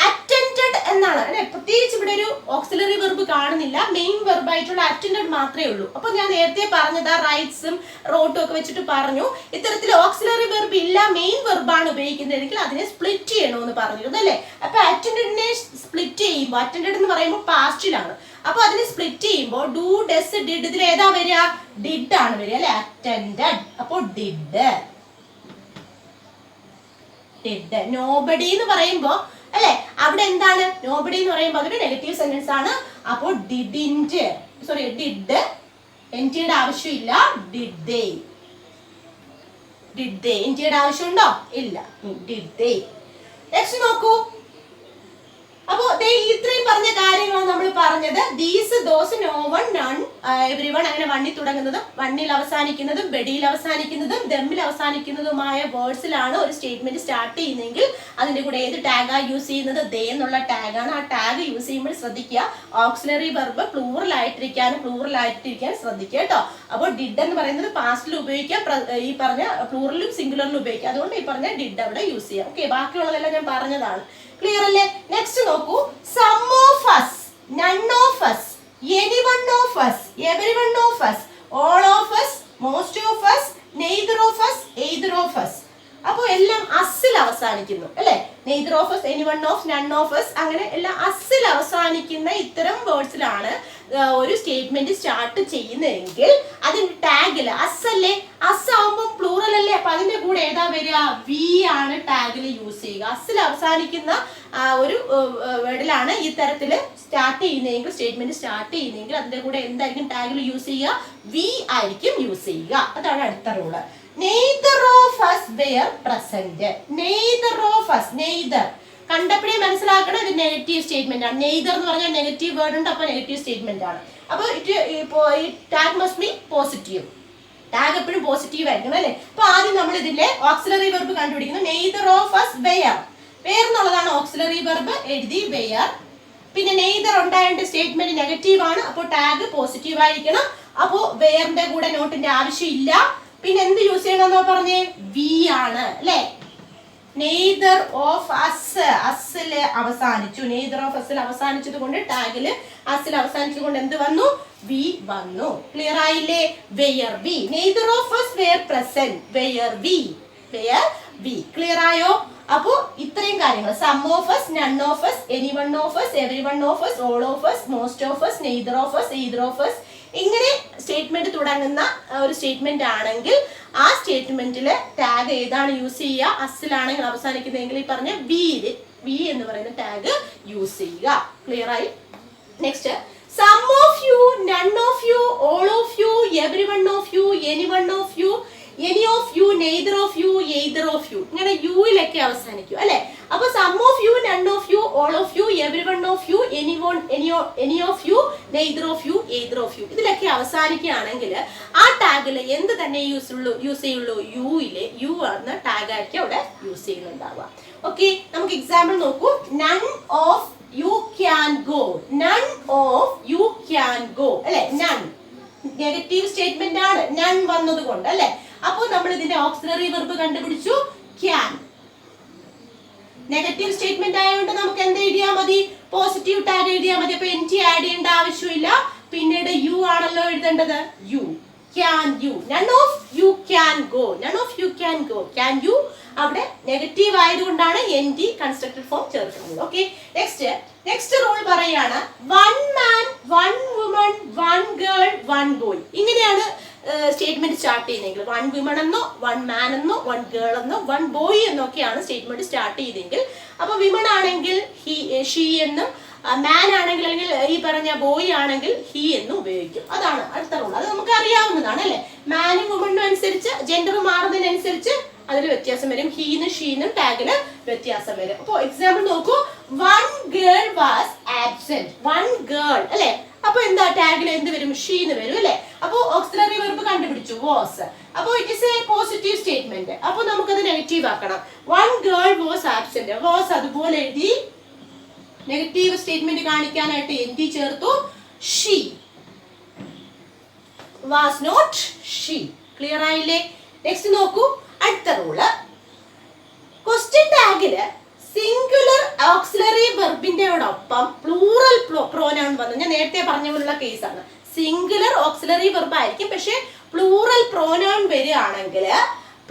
Attended എന്നാണ് അല്ലെ. പ്രത്യേകിച്ച് ഇവിടെ ഒരു ഓക്സിലറി വെർബ് കാണുന്നില്ല, മെയിൻ വെർബ് ആയിട്ടുള്ള അറ്റൻഡഡ് മാത്രമേ ഉള്ളൂ. അപ്പൊ ഞാൻ നേരത്തെ പറഞ്ഞത് റൈറ്റ്സും റോട്ടും ഒക്കെ വെച്ചിട്ട് പറഞ്ഞു, ഇത്തരത്തിൽ ഓക്സിലറി വെർബ് ഇല്ല, മെയിൻ വെർബാണ് ഉപയോഗിക്കുന്നതെങ്കിൽ അതിനെ സ്പ്ലിറ്റ് ചെയ്യണമെന്ന് പറഞ്ഞിരുന്നു അല്ലെ. അപ്പൊ അറ്റൻഡഡിനെ സ്പ്ലിറ്റ് ചെയ്യുമ്പോൾ, അറ്റൻഡഡ് എന്ന് പറയുമ്പോൾ പാസ്റ്റിലാണ്, അപ്പൊ അതിനെ സ്പ്ലിറ്റ് ചെയ്യുമ്പോൾ ഡു, ഡസ്, ഡിഡ് ഇതിൽ ഏതാ വരിക? ഡിഡ് ആണ് വരിക അല്ലെ. അറ്റൻഡഡ്. അപ്പൊ ഡിഡ്, ഡിഡ്. നോബഡി എന്ന് പറയുമ്പോ അല്ലെ, അവിടെ എന്താണ്? നോബഡി എന്ന് പറയുമ്പോൾ അതൊരു നെഗറ്റീവ് സെന്റൻസ് ആണ്. അപ്പോൾ ഡിഡിന്റ്, സോറി ഡിഡ്, എൻജിയുടെ ആവശ്യമില്ല, ഡിഡ് ദേ. ഡിഡ് ദേ, എൻജിയുടെ ആവശ്യമുണ്ടോ? ഇല്ല, ഡിഡ് ദേ. നെക്സ്റ്റ് നോക്കൂ. അപ്പോ ഇത്രയും പറഞ്ഞ കാര്യങ്ങളാണ് നമ്മൾ പറഞ്ഞത്. These, those, no one, none, every one, അങ്ങനെ വണ്ണിൽ തുടങ്ങുന്നതും വണ്ണിൽ അവസാനിക്കുന്നതും ബെഡിയിൽ അവസാനിക്കുന്നതും ദമ്മിൽ അവസാനിക്കുന്നതുമായ വേർഡ്സിലാണ് ഒരു സ്റ്റേറ്റ്മെന്റ് സ്റ്റാർട്ട് ചെയ്യുന്നതെങ്കിൽ അതിന്റെ കൂടെ ഏത് ടാഗാ യൂസ് ചെയ്യുന്നത്? ദേ എന്നുള്ള ടാഗാണ്. ആ ടാഗ് യൂസ് ചെയ്യുമ്പോൾ ശ്രദ്ധിക്കുക, ഓക്സിലറി വെർബ് പ്ലൂറൽ ആയിട്ടിരിക്കാനും ശ്രദ്ധിക്കുക കേട്ടോ. അപ്പോൾ ഡിഡ് എന്ന് പറയുന്നത് പാസ്റ്റിൽ ഉപയോഗിക്കാം, ഈ പറഞ്ഞ പ്ലൂറലും സിംഗുലറിലും ഉപയോഗിക്കാം. അതുകൊണ്ട് ഈ പറഞ്ഞ ഡിഡ് അവിടെ യൂസ് ചെയ്യാം. ഓക്കെ, ബാക്കിയുള്ളതെല്ലാം ഞാൻ പറഞ്ഞതാണ്. ക്ലിയർ അല്ലേ? നെക്സ്റ്റ് നോക്കൂ. Some of us, none of us, anyone of us, everyone of us, all of us, most of us, neither of us, either of us. അപ്പൊ എല്ലാം അസിൽ അവസാനിക്കുന്നു അല്ലെ. Neither of us, anyone of, none of us, അങ്ങനെ എല്ലാം അസിൽ അവസാനിക്കുന്ന ഇത്തരം വേർഡ്സിലാണ് ഒരു സ്റ്റേറ്റ്മെന്റ് സ്റ്റാർട്ട് ചെയ്യുന്നതെങ്കിൽ അതിന്റെ ടാഗില് അസ് അല്ലേ, അസ് ആവുമ്പോൾ പ്ലൂറൽ അല്ലേ, അപ്പൊ അതിന്റെ കൂടെ ഏതാ വരിക? വി ആണ് ടാഗിൽ യൂസ് ചെയ്യുക. അസിൽ അവസാനിക്കുന്ന ഒരു വേർഡിലാണ് ഈ തരത്തില് സ്റ്റാർട്ട് ചെയ്യുന്നതെങ്കിൽ, സ്റ്റേറ്റ്മെന്റ് സ്റ്റാർട്ട് ചെയ്യുന്നതെങ്കിൽ അതിന്റെ കൂടെ എന്തായിരിക്കും ടാഗിൽ യൂസ് ചെയ്യുക? വി ആയിരിക്കും യൂസ് ചെയ്യുക. അതാണ് അടുത്ത rule. Neither of us were present. Neither of us, neither കണ്ടപ്പോഴേ മനസ്സിലാക്കണം ഇത് നെഗറ്റീവ് സ്റ്റേറ്റ്മെന്റ് ആണ്. നെയ്തർ എന്ന് പറഞ്ഞാൽ നെഗറ്റീവ് വേർഡ് ഉണ്ട്, അപ്പൊ നെഗറ്റീവ് സ്റ്റേറ്റ്മെന്റ് ആണ്. അപ്പൊ ഈ tag must be positive. Tag എപ്പോഴും പോസിറ്റീവ് ആയിരിക്കണം അല്ലെ. അപ്പൊ ആദ്യം നമ്മൾ ഇതിലെ ഓക്സിലറി വെർബ് കണ്ടുപിടിക്കുന്നു. Neither of us were, were എന്നുള്ളതാണ് ഓക്സിലറി വെർബ്, എഴുതി വെയർ. പിന്നെ നെയ്തർ ഉണ്ടായിട്ട് സ്റ്റേറ്റ്മെന്റ് നെഗറ്റീവ് ആണ്, അപ്പോൾ ടാഗ് പോസിറ്റീവ് ആയിരിക്കണം. അപ്പോ വെയറിന്റെ കൂടെ നോട്ടിന്റെ ആവശ്യമില്ല. പിന്നെ എന്ത് യൂസ് ചെയ്യണമെന്നോ പറഞ്ഞേ? വി ആണ് അല്ലെ. നെയ്തർ ഓഫ് അസ്, അസില് അവസാനിച്ചു. നെയ്തർ ഓഫ് അസിൽ അവസാനിച്ചത് കൊണ്ട് ടാഗില് അസിൽ അവസാനിച്ചത് കൊണ്ട് എന്ത് വന്നു? വി വന്നു. ക്ലിയർ ആയില്ലേ? Were we. Neither of us were present, were we, were we. Clear ആയോ? അപ്പോ ഇത്രയും കാര്യങ്ങൾ, some of us, none of us, anyone of us, everyone of us, all of us, most of us, neither of us, either of us, ഇങ്ങനെ statement തുടങ്ങുന്ന ഒരു statement ആണെങ്കിൽ ആ സ്റ്റേറ്റ്മെന്റില് tag ഏതാണ് യൂസ് ചെയ്യുക? അസിലാണെങ്കിൽ അവസാനിക്കുന്നതെങ്കിൽ ഈ പറഞ്ഞ വി എന്ന് പറയുന്ന ടാഗ് യൂസ് ചെയ്യുക. ക്ലിയർ ആയി? Next, some of you, none of you, all of you, everyone of you, anyone of you, any of you, neither of you, either of you, ഇങ്ങനെ യുയിലൊക്കെ അവസാനിക്കും അല്ലെ. അപ്പൊ some of you, none of you, all of you, everyone of you, any of you, neither of you, either of you, ഇതിലൊക്കെ അവസാനിക്കുകയാണെങ്കിൽ ആ ടാഗില് എന്ത് തന്നെ യൂസ് ചെയ്യുള്ളൂ? യുയിലെ യു എന്ന ടാഗ് ആയിരിക്കും അവിടെ യൂസ് ചെയ്യുന്നുണ്ടാവുക. ഓക്കെ, നമുക്ക് എക്സാമ്പിൾ നോക്കൂ. None of you can go, none of you can go അല്ലെ. നൺ നെഗറ്റീവ് സ്റ്റേറ്റ്മെന്റ് ആണ്, നൺ വന്നത് കൊണ്ട് അല്ലെ. അപ്പോൾ നമ്മൾ ഇതിന്റെ ഓക്സിലറി വെർബ് കണ്ടുപിടിച്ചു, ക്യാൻ. നെഗറ്റീവ് സ്റ്റേറ്റ്മെന്റ് ആയതുകൊണ്ട് നമുക്ക് എന്ത് എഴുതിയാൽ മതി? പോസിറ്റീവ് ടാഗ് എഴുതിയാൽ മതി. അപ്പൊ NT ആഡ് ചെയ്യേണ്ട ആവശ്യമില്ല. പിന്നീട് യു ആണല്ലോ എഴുതേണ്ടത്. You can you, none of you can go, none of you can go. Can you അവിടെ നെഗറ്റീവ് ആയതുകൊണ്ടാണ് NT കൺസ്ട്രക്റ്റഡ് ഫോം ചേർക്കുന്നത്. ഓക്കെ, നെക്സ്റ്റ് റൂൾ പറയാണ് one man one woman one girl one boy. ഇങ്ങനെയാണ് statement start ചെയ്യുന്നതെങ്കിൽ one women എന്നോ one man എന്നോ one girl എന്നോ one boy എന്നൊക്കെയാണ് സ്റ്റേറ്റ്മെന്റ് സ്റ്റാർട്ട് ചെയ്തെങ്കിൽ, അപ്പൊ വിമൺ ആണെങ്കിൽ ഷീ എന്നും മാൻ ആണെങ്കിൽ അല്ലെങ്കിൽ ഈ പറഞ്ഞ ബോയ് ആണെങ്കിൽ ഹി എന്നും ഉപയോഗിക്കും. അതാണ് അടുത്ത റൂൾ. അത് നമുക്ക് അറിയാവുന്നതാണ് അല്ലെ. മാനും വുമണും അനുസരിച്ച് ജെൻഡർ മാറുന്നതിനനുസരിച്ച് അതിൽ വ്യത്യാസം വരും. ഹീന്നും ഷീന്നും ടാഗിന് വ്യത്യാസം വരും. അപ്പൊ എക്സാമ്പിൾ നോക്കൂ, one girl was absent. One girl അല്ലെ, അപ്പൊ എന്താ ടാഗിൽ എന്ത് വരും? ഷീന്ന് വരും അല്ലെ. അപ്പൊ ഓക്സിലറി വെർബ് കണ്ടുപിടിച്ചു വാസ്. അപ്പൊ it is a positive statement. അപ്പൊ നമുക്കത് നെഗറ്റീവ് ആക്കണം. One girl was absent. Was അതുപോലെ എഴുതി നെഗറ്റീവ് സ്റ്റേറ്റ്മെന്റ് കാണിക്കാനായിട്ട് NT ചേർത്തു. She was not she. Clear ആയില്ലേ? നെക്സ്റ്റ് നോക്കൂ, അടുത്ത റൂള്. ക്വസ്റ്റ്യൻ ടാഗില് സിംഗുലർ ഓക്സിലറി വെർബിന്റെയോടൊപ്പം പ്ലൂറൽ പ്രോനൗൺ വന്നു. ഞാൻ നേരത്തെ പറഞ്ഞ പോലുള്ള കേസാണ്. സിംഗുലർ ഓക്സിലറി വെർബ് ആയിരിക്കും, പക്ഷെ പ്ലൂറൽ പ്രോനൗൺ വരികയാണെങ്കിൽ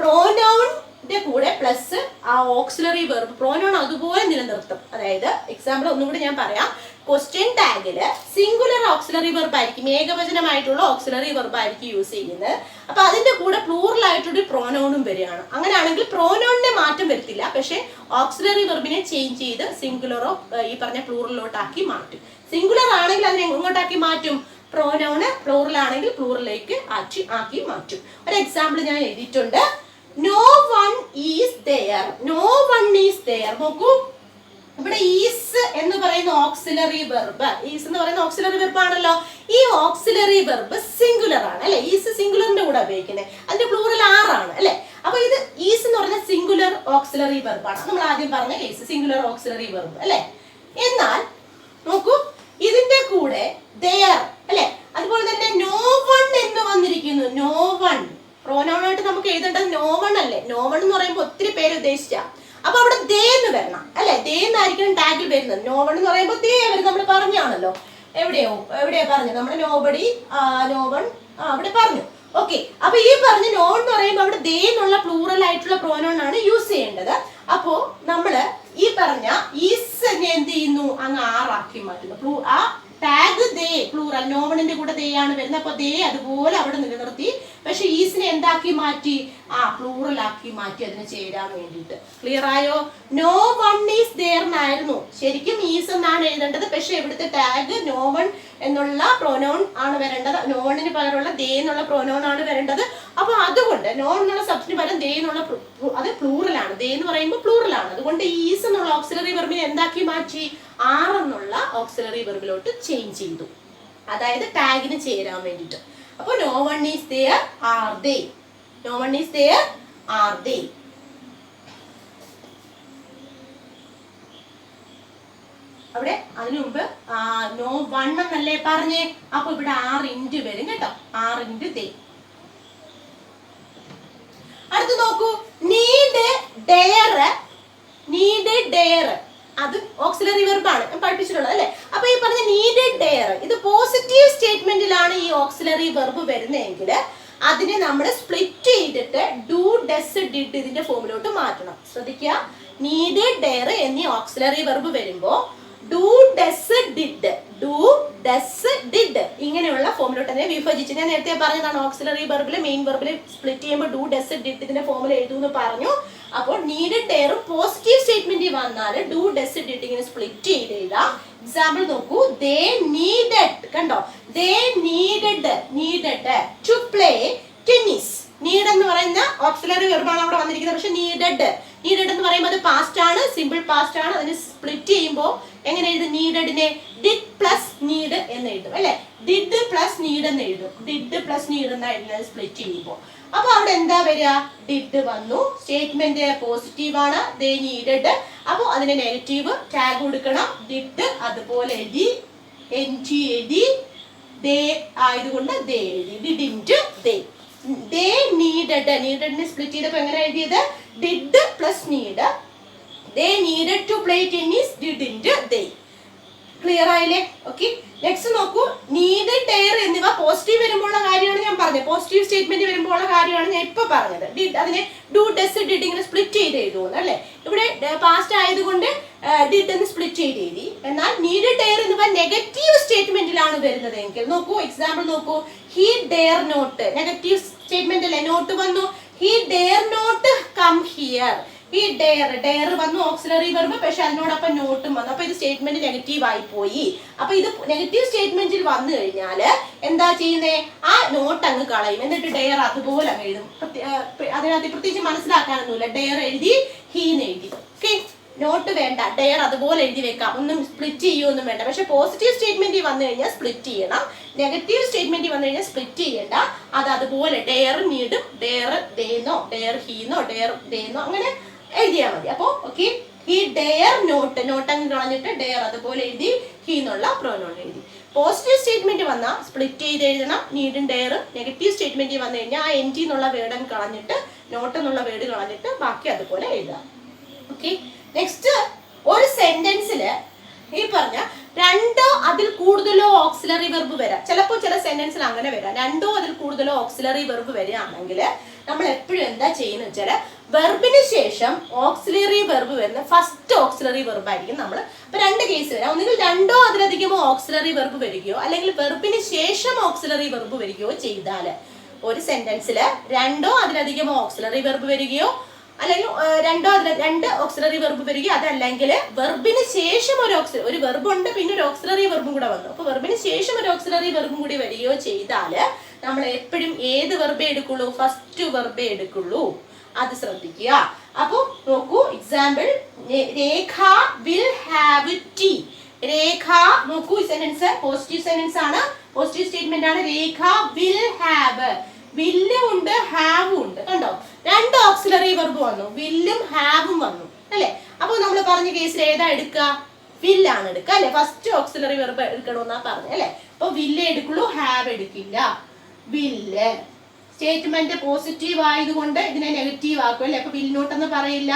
പ്രോനൗണിന്റെ കൂടെ പ്ലസ് ആ ഓക്സിലറി വെർബ് പ്രോനൗൺ അതുപോലെ നിലനിർത്തും. അതായത് എക്സാമ്പിൾ ഒന്നുകൂടി ഞാൻ പറയാം. ക്വസ്റ്റ്യൻ ടാഗില് സിംഗുലർ ഓക്സിലറി വെർബ് ആയിരിക്കും, ഏകവചനമായിട്ടുള്ള ഓക്സിലറി വെർബ് ആയിരിക്കും യൂസ് ചെയ്യുന്നത്. അപ്പൊ അതിന്റെ കൂടെ പ്ലൂറൽ ആയിട്ടൊരു പ്രോനൗണും വരികയാണ്. അങ്ങനെയാണെങ്കിൽ പ്രോനൗണിനെ മാറ്റം വരുത്തില്ല, പക്ഷെ ഓക്സിലറി വെർബിനെ ചേഞ്ച് ചെയ്ത് സിംഗുലറോ ഈ പറഞ്ഞ പ്ലൂറലിലോട്ടാക്കി മാറ്റും. സിംഗുലർ ആണെങ്കിൽ അതിനെ എങ്ങോട്ടാക്കി മാറ്റും? പ്രോനൗണ് പ്ലൂറൽ ആണെങ്കിൽ പ്ലൂറലിലേക്ക് ആക്കി മാറ്റും. ഒരു എക്സാമ്പിൾ ഞാൻ എഴുതിയിട്ടുണ്ട്. No one is there. No one is there. നോക്കൂ, ഇവിടെ ഈസ് എന്ന് പറയുന്ന ഓക്സിലറി വെർബ്, ഈസ് എന്ന് പറയുന്ന ഓക്സിലറി വെർബ് ആണല്ലോ. ഈ ഓക്സിലറി വെർബ് സിംഗുലർ ആണ് അല്ലെ. ഈസ് സിംഗുലറിന്റെ കൂടെ ഉപയോഗിക്കുന്നത്. അതിന്റെ പ്ലൂറൽ ആറാണ് അല്ലെ. അപ്പൊ ഇത് ഈസ് എന്ന് പറയുന്ന സിംഗുലർ ഓക്സിലറി വെർബ് ആണ്. നമ്മൾ ആദ്യം പറഞ്ഞ കേസ് സിംഗുലർ ഓക്സിലറി വെർബ് അല്ലെ. എന്നാൽ നോക്കൂ, ഇതിന്റെ കൂടെ ദെയർ അല്ലെ, അതുപോലെ തന്നെ നോ വൺ എന്ന് വന്നിരിക്കുന്നു. നോ വൺ പ്രോനൗണായിട്ട് നമുക്ക് എഴുതേണ്ടത് നോ വൺ അല്ലേ. നോ വൺ എന്ന് പറയുമ്പോൾ ഒത്തിരി പേര് ഉദ്ദേശിച്ച, അപ്പൊ അവിടെ ദേ എന്ന് വരണം അല്ലെ. ദേ എന്നായിരിക്കണം ടാഗിൽ വരുന്നത്. നോ വൺ എന്ന് പറയുമ്പോൾ ദേ വരും. നമ്മൾ പറഞ്ഞാണല്ലോ. എവിടെയാ പറഞ്ഞത്? നമ്മുടെ നോബഡി നോ വൺ അവിടെ പറഞ്ഞു. ഓക്കെ, അപ്പൊ ഈ പറഞ്ഞ നോ എന്ന് പറയുമ്പോൾ അവിടെ ദേ എന്നുള്ള പ്ലൂറൽ ആയിട്ടുള്ള പ്രോനൗൺ ആണ് യൂസ് ചെയ്യേണ്ടത്. അപ്പോ നമ്മള് ഈ പറഞ്ഞ ഈസ് എന്ത് ചെയ്യുന്നു? അങ്ങ് ആറാക്കി മാറ്റുന്നു. ആ ടാഗ് ദേ പ്ലൂറൽ, നോവണിന്റെ കൂടെ ദേ ആണ് വരുന്നത്. അപ്പൊ ദേ അതുപോലെ അവിടെ നിലനിർത്തി, പക്ഷെ ഈസിനെ എന്താക്കി മാറ്റി? പ്ലൂറൽ ആക്കി മാറ്റി അതിന് ചേരാൻ വേണ്ടിയിട്ട്. ക്ലിയർ ആയോ? നോ വൺ ഈസ് ദെയർ എന്നായിരുന്നു ശരിക്കും ഈസ് എന്നാണ് എഴുതേണ്ടത്, പക്ഷെ ഇവിടുത്തെ ടാഗ് നോ വൺ എന്നുള്ള പ്രോനൗൺ ആണ് വരേണ്ടത്. നോ വണ്ണിന് പകരമുള്ള ദേ എന്നുള്ള പ്രോനൗൺ ആണ് വരേണ്ടത്. അപ്പൊ അതുകൊണ്ട് നോ എന്നുള്ള സബ്സ്റ്റിന് പകരം ദേ എന്നുള്ള അത് പ്ലൂറൽ ആണ്. ദേ എന്ന് പറയുമ്പോൾ പ്ലൂറൽ ആണ്. അതുകൊണ്ട് ഈസ് എന്നുള്ള ഓക്സിലറി വെർബിനെ എന്താക്കി മാറ്റി? ആർ എന്നുള്ള ഓക്സിലറി വെർബിലോട്ട് ചേഞ്ച് ചെയ്തു. അതായത് ടാഗിന് ചേരാൻ വേണ്ടിയിട്ട്. അപ്പൊ no one is there are they. No one is there are they. അവിടെ അതിനു മുമ്പ് നോ വൺ എന്നല്ലേ പറഞ്ഞേ. അപ്പൊ ഇവിടെ ആർ ഇൻറ്റു വരും കേട്ടോ. ആർ ഇൻറ്റു ദേ. അടുത്ത് നോക്കൂ, നീഡ് ഡെയർ. നീഡ് ഡെയർ അത് ഓക്സിലറി വെർബാണ് പഠിപ്പിച്ചിട്ടുള്ളത് അല്ലെ. അപ്പൊ ഈ പറഞ്ഞ നീഡഡ് ഡെയർ ഇത് പോസിറ്റീവ് സ്റ്റേറ്റ്മെന്റിലാണ് ഈ ഓക്സിലറി വെർബ് വരുന്നതെങ്കിൽ അതിനെ നമ്മൾ സ്പ്ലിറ്റ് ചെയ്തിട്ട് ഡു ഡസ് ഡിഡ് ഇതിന്റെ ഫോമിലോട്ട് മാറ്റണം. ശ്രദ്ധിക്കുക, നീഡഡ് ഡെയർ എന്നീ ഓക്സിലറി വെർബ് വരുമ്പോ do does did, do does did ഇങ്ങനെയുള്ള ഫോമിലോട്ട് തന്നെ വിഭജിച്ച്, ഞാൻ നേരത്തെ പറഞ്ഞതാണ് ഓക്സിലറി വെർബില് മെയിൻ വെർബില് സ്പ്ലിറ്റ് ചെയ്യുമ്പോൾ ഡു ഡസ് ഡിഡ് ഇതിന്റെ ഫോമിൽ എഴുതുമെന്ന് പറഞ്ഞു. അപ്പോൾ നീഡഡ് ഡെയറും പോസിറ്റീവ് സ്റ്റേറ്റ്മെന്റ് വന്നാൽ ഡു ഡസ് ഡിഡ് ഇങ്ങനെ സ്പ്ലിറ്റ് ചെയ്ത് എഴുതാം. എക്സാമ്പിൾ നോക്കൂ, ദേ നീഡഡ്. കണ്ടോ, they needed to play tennis. Need എന്ന് പറയുന്ന ഓക്സിലറി വെർബാണ് അവിടെ വന്നിരിക്കുന്നത്. പക്ഷെ നീഡഡ് എന്ന് പറയുമ്പോൾ അത് പാസ്റ്റ് ആണ്, സിമ്പിൾ പാസ്റ്റ് ആണ്. അതിന് സ്പ്ലിറ്റ് ചെയ്യുമ്പോൾ എങ്ങനെ എഴുതും? നീഡഡിനെ ഡിഡ് പ്ലസ് നീഡ് എന്ന് എഴുതും അല്ലെ. ഡിഡ് പ്ലസ് നീഡ് എന്ന് എഴുതും. ഡിഡ് പ്ലസ് നീഡ് എന്ന് എഴുതുന്നത് സ്പ്ലിറ്റ് ചെയ്യുമ്പോൾ. അപ്പൊ അവിടെ എന്താ വരിക? ഡിഡ് വന്നു. സ്റ്റേറ്റ്മെന്റ് പോസിറ്റീവ് ആണ്, ദേ നീഡഡ്. അപ്പൊ അതിന് നെഗറ്റീവ് ടാഗ് കൊടുക്കണം. ഡിഡ് അതുപോലെ എഴുതി, എൻറ്റി എഴുതി, ദേ ആയതുകൊണ്ട് ദേ എഴുതി. Didn't they. They needed, നീഡഡിനെ സ്പ്ലിറ്റ് ചെയ്തപ്പോൾ എങ്ങനെ എഴുതിയത്? Did plus need, they needed to play tennis, didn't they? Clear ആയില്ലേ? ഓക്കെ, നെക്സ്റ്റ് നോക്കൂ. നീഡ്, ഡെയർ എന്നിവ പോസിറ്റീവ് വരുമ്പോഴുള്ള കാര്യമാണ് ഞാൻ പറഞ്ഞത്. പോസിറ്റീവ് സ്റ്റേറ്റ്മെന്റ് വരുമ്പോഴുള്ള കാര്യമാണ് ഞാൻ ഇപ്പൊ പറഞ്ഞത്. ഡിഡ്, അതിനെ ഡു, ഡസ്, ഡിഡ് ഇങ്ങനെ സ്പ്ലിറ്റ് ചെയ്ത് എഴുതുന്നു അല്ലേ. ഇവിടെ പാസ്റ്റ് ആയതുകൊണ്ട് ഡിഡ് എന്ന് സ്പ്ലിറ്റ് ചെയ്ത് എഴുതി. എന്നാൽ നീഡ്, ഡെയർ എന്നിവ നെഗറ്റീവ് സ്റ്റേറ്റ്മെന്റിലാണ് വരുന്നത് എങ്കിൽ നോക്കൂ, എക്സാമ്പിൾ നോക്കൂ. He dare not, negative statement അല്ലേ, നോട്ട് വന്നു. He dare not come here. ഈ ഡെയർ വന്നു ഓക്സിലറി വെർബ്, പക്ഷെ അതിനോടൊപ്പം നോട്ടും വന്നു. അപ്പൊ ഇത് സ്റ്റേറ്റ്മെന്റ് നെഗറ്റീവ് ആയി പോയി. അപ്പൊ ഇത് നെഗറ്റീവ് സ്റ്റേറ്റ്മെന്റിൽ വന്നു കഴിഞ്ഞാല് എന്താ ചെയ്യുന്നേ, ആ നോട്ട് അങ്ങ് കളയും. എന്നിട്ട് ഡെയർ അതുപോലെ അങ്ങ് എഴുതും. അതിനകത്ത് പ്രത്യേകിച്ച് മനസ്സിലാക്കാനൊന്നുമില്ല. ഡെയർ എഴുതി, ഹീന്ന് എഴുതി. ഓക്കെ, നോട്ട് വേണ്ട, ഡെയർ അതുപോലെ എഴുതി വെക്കാം. ഒന്നും സ്പ്ലിറ്റ് ചെയ്യൊന്നും വേണ്ട. പക്ഷെ പോസിറ്റീവ് സ്റ്റേറ്റ്മെന്റിൽ വന്നു കഴിഞ്ഞാൽ സ്പ്ലിറ്റ് ചെയ്യണം. നെഗറ്റീവ് സ്റ്റേറ്റ്മെന്റിൽ വന്നു കഴിഞ്ഞാൽ സ്പ്ലിറ്റ് ചെയ്യണ്ട. അത് അതുപോലെ ഡെയർ നീടും, ഡെയർ ദേന്നോ, ഡെയർ ഹീന്നോ, ഡെയർ ദേന്നോ അങ്ങനെ എഴുതിയാൽ മതി. അപ്പോ ഓക്കെ, ഹി ഡെയർ നോട്ട്, നോട്ടങ്ങ് കളഞ്ഞിട്ട് ഡെയർ അതുപോലെ എഴുതി, ഹീ എന്നുള്ള പ്രോനോൺ എഴുതി. പോസിറ്റീവ് സ്റ്റേറ്റ്മെന്റ് വന്നാൽ സ്പ്ലിറ്റ് ചെയ്ത് എഴുതണം, നീഡും ഡെയറും. നെഗറ്റീവ് സ്റ്റേറ്റ്മെന്റ് വന്നു കഴിഞ്ഞാൽ ആ എൻ ടി എന്നുള്ള വേർഡ് കളഞ്ഞിട്ട്, നോട്ട് എന്നുള്ള വേർഡ് കളഞ്ഞിട്ട് ബാക്കി അതുപോലെ എഴുതാം. ഓക്കെ, നെക്സ്റ്റ് ഒരു സെന്റൻസില് ഈ പറഞ്ഞ രണ്ടോ അതിൽ കൂടുതലോ ഓക്സിലറി വെർബ് വരാം. ചിലപ്പോൾ ചില സെന്റൻസിൽ അങ്ങനെ വരാം. രണ്ടോ അതിൽ കൂടുതലോ ഓക്സിലറി വെർബ് വരികയാണെങ്കിൽ നമ്മൾ എപ്പോഴും എന്താ ചെയ്യുന്നത് വെച്ചാൽ വെർബിന് ശേഷം ഓക്സിലറി വെർബ് വരുന്ന ഫസ്റ്റ് ഓക്സിലറി വെർബ് ആയിരിക്കും നമ്മൾ. ഇപ്പൊ രണ്ട് കേസ് വരാം. ഒന്നുകിൽ രണ്ടോ അതിലധികമോ ഓക്സിലറി വെർബ് വരികയോ അല്ലെങ്കിൽ വെർബിന് ശേഷം ഓക്സിലറി വെർബ് വരികയോ ചെയ്താൽ, ഒരു സെന്റൻസിൽ രണ്ടോ അതിലധികമോ ഓക്സിലറി വെർബ് വരികയോ അല്ലെങ്കിൽ രണ്ട് ഓക്സിലറി വെർബ് വരികയോ, അതല്ലെങ്കിൽ വെർബിന് ശേഷം ഒരു വെർബ് ഉണ്ട്, പിന്നെ ഒരു ഓക്സിലറി വെർബും കൂടെ വന്നു. അപ്പൊ വെർബിന് ശേഷം ഒരു ഓക്സിലറി വെർബും കൂടി വരികയോ ചെയ്താല് നമ്മൾ എപ്പോഴും ഏത് വെർബേ എടുക്കുള്ളൂ, ഫസ്റ്റ് വെർബേ എടുക്കുള്ളൂ. അത് ശ്രദ്ധിക്കുക. അപ്പൊ നോക്കൂ, example, Rekha will have tea. Rekha നോക്കൂ, ഈ സെന്റൻസ് പോസിറ്റീവ് സെന്റൻസ് ആണ്, പോസിറ്റീവ് സ്റ്റേറ്റ്മെന്റ് ആണ്. രേഖ വിൽ ഹാവ്, വില്ലും ഉണ്ട് ഹാവും ഉണ്ട്. കണ്ടോ, രണ്ട് ഓക്സിലറി വെർബ് വന്നു, വില്ലും ഹാവും വന്നു അല്ലെ. അപ്പൊ നമ്മൾ പറഞ്ഞ കേസിൽ ഏതാ എടുക്കുക, വില്ലാണ് എടുക്കുക അല്ലെ. ഫസ്റ്റ് ഓക്സിലറി വെർബ് എടുക്കണമെന്നാ പറഞ്ഞത് അല്ലെ. അപ്പൊ വില്ല് എടുക്കുള്ളൂ, ഹാവ് എടുക്കില്ല. വില്ല് സ്റ്റേറ്റ്മെന്റ് പോസിറ്റീവ് ആയതുകൊണ്ട് ഇതിനെ നെഗറ്റീവ് ആക്കും അല്ലെ. അപ്പൊ വിൽ നോട്ട് എന്ന് പറയില്ല,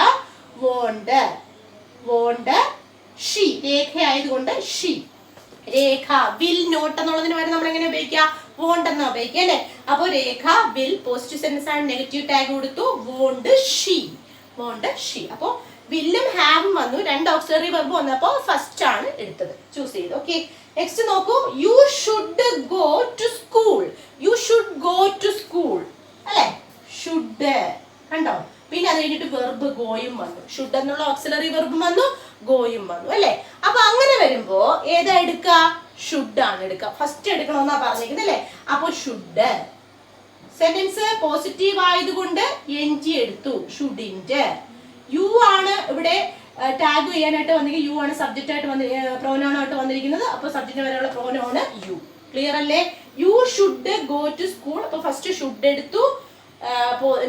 വോണ്ട്. വോണ്ട് ഷീ, രേഖ ആയതുകൊണ്ട് ഷീ. രേഖ വിൽ നോട്ട് എന്നുള്ളതിന് വരെ നമ്മൾ എങ്ങനെ ഉപയോഗിക്കുക, വോണ്ട് എന്നാ ഉപയോഗിക്കുക അല്ലെ. അപ്പൊ രേഖ വിൽ പോസിറ്റീവ് സെന്റൻസ് ആണ്, നെഗറ്റീവ് ടാഗ് കൊടുത്തു, വോണ്ട് ഷീ, വോണ്ട് ഷീ. അപ്പൊ വില്ലും ഹാവും വന്നു, രണ്ട് ഓക്സിലറി വെർബ് വന്നപ്പോ ഫസ്റ്റ് ആണ് എടുത്തത്, ചൂസ് ചെയ്തു. ഓക്കെ, നെക്സ്റ്റ് നോക്കൂ. You should go to school. You should go to school അല്ലെ. ഷുഡ് കണ്ടോ, പിന്നെ അത് കഴിഞ്ഞിട്ട് വെർബ് ഗോയും വന്നു. ഷുഡ് എന്നുള്ള ഓക്സിലറി വെർബും വന്നു, ഗോയും വന്നു അല്ലെ. അപ്പൊ അങ്ങനെ വരുമ്പോ ഏതാ എടുക്കുക, ഷുഡ് ആണ് എടുക്കുക. ഫസ്റ്റ് എടുക്കണമെന്നാ പറഞ്ഞിരിക്കുന്നത് അല്ലെ. അപ്പൊ ഷുഡ് സെന്റൻസ് പോസിറ്റീവ് ആയതുകൊണ്ട് എൻ ടി എടുത്തു, ഷുഡിന്റ്. യു ആണ് ഇവിടെ ടാഗ് ചെയ്യാനായിട്ട് വന്നെങ്കിൽ, യു ആണ് സബ്ജക്റ്റ് ആയിട്ട് പ്രോനോൺ ആയിട്ട് വന്നിരിക്കുന്നത്. അപ്പൊ സബ്ജക്റ്റിന് വരെയുള്ള പ്രോനോണ് യു. ക്ലിയർ അല്ലേ? You should go to school. അപ്പൊ ഫസ്റ്റ് ഷുഡ് എടുത്തു,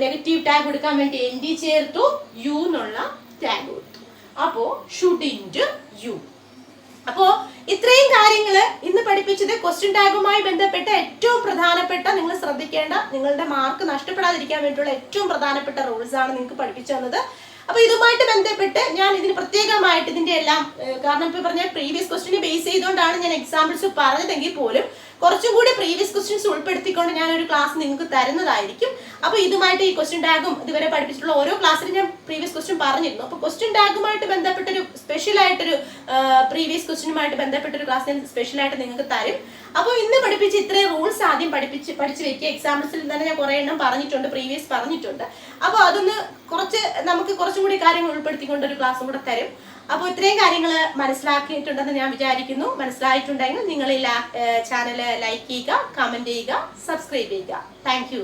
നെഗറ്റീവ് ടാഗ് കൊടുക്കാൻ വേണ്ടി എൻ ഡി ചേർത്തു, യു എന്നുള്ള ടാഗ് കൊടുത്തു. അപ്പോ ഷുഡിന്റ് യു. അപ്പോ ഇത്രയും കാര്യങ്ങള് ഇന്ന് പഠിപ്പിച്ചത് ക്വസ്റ്റ്യൻ ടാഗുമായി ബന്ധപ്പെട്ട ഏറ്റവും പ്രധാനപ്പെട്ട, നിങ്ങൾ ശ്രദ്ധിക്കേണ്ട, നിങ്ങളുടെ മാർക്ക് നഷ്ടപ്പെടാതിരിക്കാൻ വേണ്ടിയുള്ള ഏറ്റവും പ്രധാനപ്പെട്ട റൂൾസ് ആണ് നിങ്ങൾക്ക് പഠിപ്പിച്ചു തന്നത്. അപ്പൊ ഇതുമായിട്ട് ബന്ധപ്പെട്ട് ഞാൻ ഇതിന് പ്രത്യേകമായിട്ട് ഇതിന്റെ എല്ലാം, കാരണം ഇപ്പൊ പറഞ്ഞ പ്രീവിയസ് ക്വസ്റ്റിനെ ബേസ് ചെയ്തുകൊണ്ടാണ് ഞാൻ എക്സാമ്പിൾസ് പറഞ്ഞതെങ്കിൽ പോലും കുറച്ചും കൂടി പ്രീവിയസ് ക്വസ്റ്റ്യൻസ് ഉൾപ്പെടുത്തിക്കൊണ്ട് ഞാൻ ഒരു ക്ലാസ് നിങ്ങൾക്ക് തരുന്നതായിരിക്കും. അപ്പൊ ഇതുമായിട്ട് ഈ ക്വസ്റ്റ്യൻ ടാഗും ഇതുവരെ പഠിപ്പിച്ചിട്ടുള്ള ഓരോ ക്ലാസ്സിലും ഞാൻ പ്രീവിയസ് ക്വസ്റ്റ്യൻ പറഞ്ഞിരുന്നു. അപ്പൊ ക്വസ്റ്റ്യൻ ടാഗുമായിട്ട് ബന്ധപ്പെട്ടൊരു സ്പെഷ്യൽ ആയിട്ടൊരു പ്രീവിയസ് ക്വസ്റ്റ്യനുമായിട്ട് ബന്ധപ്പെട്ടൊരു ക്ലാസ് ഞാൻ സ്പെഷ്യൽ ആയിട്ട് നിങ്ങൾക്ക് തരും. അപ്പോൾ ഇന്ന് പഠിപ്പിച്ച് ഇത്രയും റൂൾസ് ആദ്യം പഠിച്ചു വെക്കുക. എക്സാമ്പിൾസിൽ തന്നെ ഞാൻ കുറെ എണ്ണം പറഞ്ഞിട്ടുണ്ട്, പ്രീവിയസ് പറഞ്ഞിട്ടുണ്ട്. അപ്പോൾ അതൊന്ന് നമുക്ക് കുറച്ചും കൂടി കാര്യങ്ങൾ ഉൾപ്പെടുത്തിക്കൊണ്ട് ഒരു ക്ലാസ്സും കൂടെ തരും. അപ്പോൾ ഇത്രയും കാര്യങ്ങൾ മനസ്സിലാക്കിയിട്ടുണ്ടെന്ന് ഞാൻ വിചാരിക്കുന്നു. മനസ്സിലായിട്ടുണ്ടെങ്കിൽ നിങ്ങൾ ഈ ചാനൽ ലൈക്ക് ചെയ്യുക, കമന്റ് ചെയ്യുക, സബ്സ്ക്രൈബ് ചെയ്യുക. Thank you.